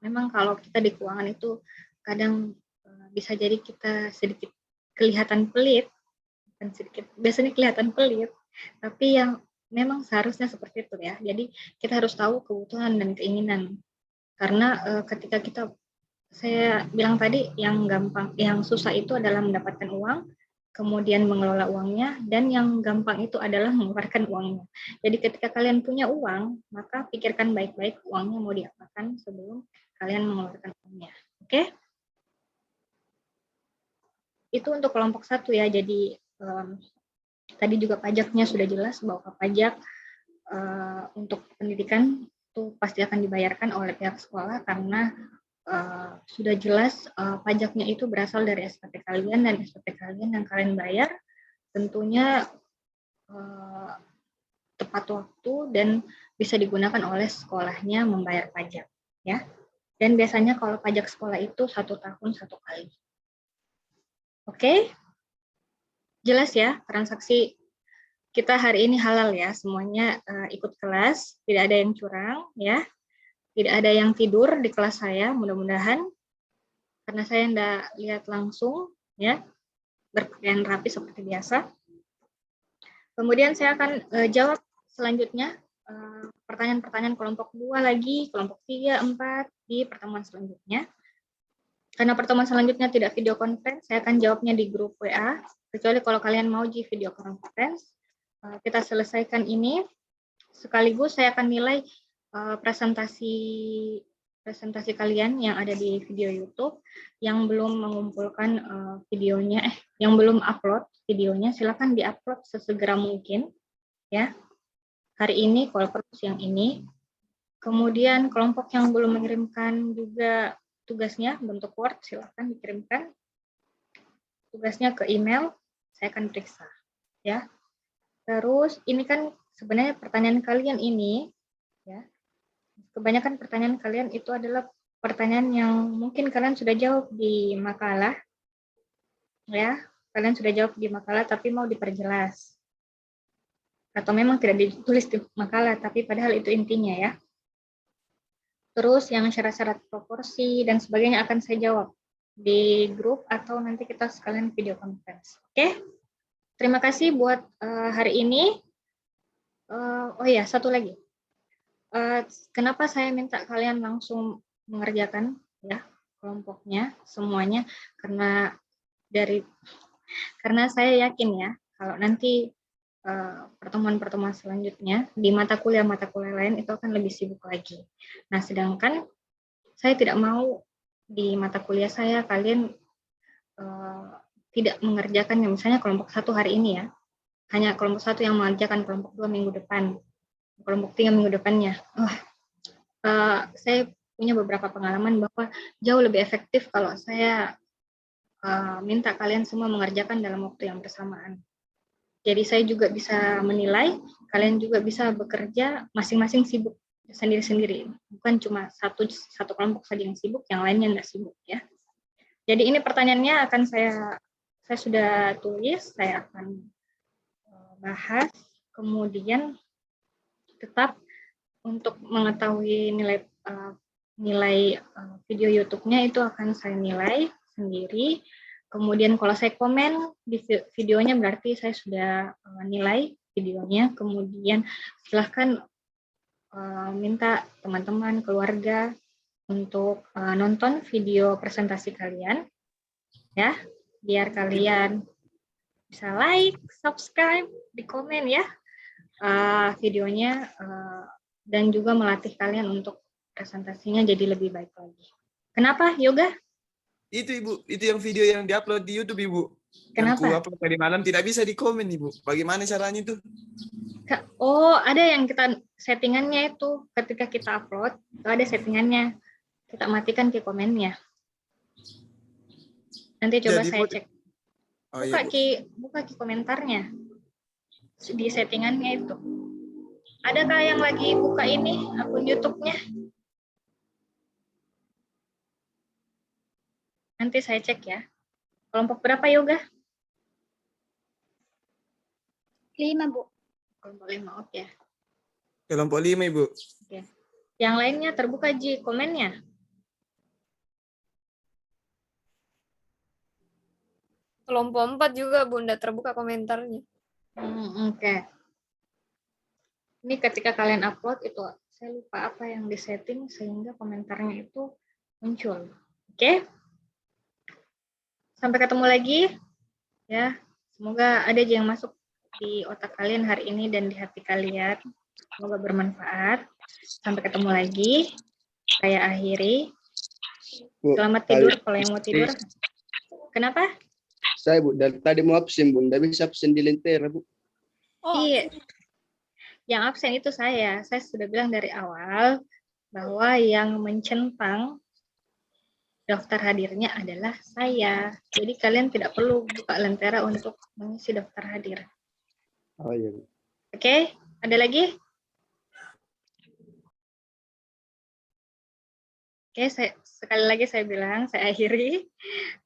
memang kalau kita di keuangan itu kadang bisa jadi kita sedikit kelihatan pelit, bukan sedikit, biasanya kelihatan pelit, tapi yang memang seharusnya seperti itu ya. Jadi kita harus tahu kebutuhan dan keinginan. Karena ketika saya bilang tadi yang gampang, yang susah itu adalah mendapatkan uang, kemudian mengelola uangnya, dan yang gampang itu adalah mengeluarkan uangnya. Jadi ketika kalian punya uang, maka pikirkan baik-baik uangnya mau diapakan sebelum kalian mengeluarkan uangnya. Oke? Itu untuk kelompok 1 ya. Jadi tadi juga pajaknya sudah jelas bahwa pajak untuk pendidikan itu pasti akan dibayarkan oleh pihak sekolah karena sudah jelas pajaknya itu berasal dari SPP kalian, dan SPP kalian yang kalian bayar tentunya tepat waktu dan bisa digunakan oleh sekolahnya membayar pajak ya. Dan biasanya kalau pajak sekolah itu 1 tahun 1 kali. Oke? Jelas ya, transaksi kita hari ini halal ya, semuanya ikut kelas, tidak ada yang curang ya. Tidak ada yang tidur di kelas saya, mudah-mudahan, karena saya tidak lihat langsung, ya, berpakaian rapi seperti biasa. Kemudian saya akan jawab selanjutnya pertanyaan-pertanyaan kelompok 2 lagi, kelompok 3, 4 di pertemuan selanjutnya. Karena pertemuan selanjutnya tidak video conference, saya akan jawabnya di grup WA, kecuali kalau kalian mau di video conference. Kita selesaikan ini, sekaligus saya akan nilai presentasi kalian yang ada di video YouTube, yang belum mengumpulkan videonya, yang belum upload videonya, silakan diupload sesegera mungkin, ya. Hari ini, kalau perlu siang ini. Kemudian kelompok yang belum mengirimkan juga tugasnya bentuk Word, silakan dikirimkan tugasnya ke email, saya akan periksa, ya. Terus ini kan sebenarnya pertanyaan kalian ini, ya. Kebanyakan pertanyaan kalian itu adalah pertanyaan yang mungkin kalian sudah jawab di makalah, ya, kalian sudah jawab di makalah tapi mau diperjelas, atau memang tidak ditulis di makalah tapi padahal itu intinya ya. Terus yang syarat-syarat proporsi dan sebagainya akan saya jawab di grup atau nanti kita sekalian video conference. Oke, terima kasih buat hari ini. Oh ya, satu lagi. Kenapa saya minta kalian langsung mengerjakan ya kelompoknya semuanya, karena saya yakin ya kalau nanti pertemuan-pertemuan selanjutnya di mata kuliah lain itu akan lebih sibuk lagi. Nah, sedangkan saya tidak mau di mata kuliah saya kalian tidak mengerjakan misalnya kelompok 1 hari ini ya, hanya kelompok 1 yang mengerjakan, kelompok 2 minggu depan, kelompok 3 minggu depannya. Saya punya beberapa pengalaman bahwa jauh lebih efektif kalau saya minta kalian semua mengerjakan dalam waktu yang bersamaan. Jadi saya juga bisa menilai, kalian juga bisa bekerja masing-masing sibuk sendiri-sendiri. Bukan cuma satu kelompok saja yang sibuk, yang lainnya tidak sibuk ya. Jadi ini pertanyaannya akan saya sudah tulis, saya akan bahas, kemudian tetap untuk mengetahui nilai video YouTube-nya itu akan saya nilai sendiri. Kemudian kalau saya komen di videonya berarti saya sudah nilai videonya. Kemudian silahkan minta teman-teman, keluarga untuk nonton video presentasi kalian, ya, biar kalian bisa like, subscribe, di komen ya videonya, dan juga melatih kalian untuk presentasinya jadi lebih baik lagi. Kenapa, Yoga? Itu Ibu, itu yang video yang diupload di YouTube Ibu. Kenapa? Yang upload tadi malam tidak bisa di komen Ibu. Bagaimana caranya itu? Oh, ada yang kita settingannya itu ketika kita upload, itu ada settingannya. Kita matikan ke komennya. Nanti coba jadi, saya cek. Buka ki komentarnya. Di settingannya itu. Adakah yang lagi buka ini akun YouTube-nya? Nanti saya cek ya. Kelompok berapa, Yoga? 5, Bu. Kelompok 5, oke. Kelompok 5, Ibu. Oke. Yang lainnya terbuka, Ji, komennya. Kelompok 4 juga, Bunda, terbuka komentarnya. Oke. Ini ketika kalian upload itu, saya lupa apa yang disetting sehingga komentarnya itu muncul. Oke? Sampai ketemu lagi. Ya, semoga ada aja yang masuk di otak kalian hari ini dan di hati kalian. Semoga bermanfaat. Sampai ketemu lagi. Saya akhiri. Bu, Selamat tidur kalau yang mau tidur. Kenapa? Saya, Bu, dari tadi mau absen, Bu. Nggak bisa absen di Lentera, Bu. Iya. Yang absen itu saya. Saya sudah bilang dari awal bahwa yang mencentang daftar hadirnya adalah saya. Jadi kalian tidak perlu buka Lentera untuk mengisi daftar hadir. Oh iya, Bu. Oke, ada lagi? Oke, sekali lagi saya bilang, saya akhiri.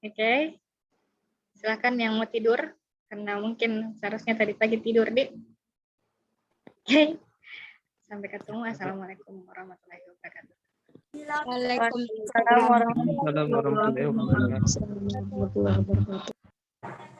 Oke, silakan yang mau tidur, karena mungkin seharusnya tadi pagi tidur, Dik. Oke, sampai ketemu. Assalamualaikum warahmatullahi wabarakatuh. Waalaikumsalam warahmatullahi Assalamualaikum warahmatullahi wabarakatuh. wabarakatuh.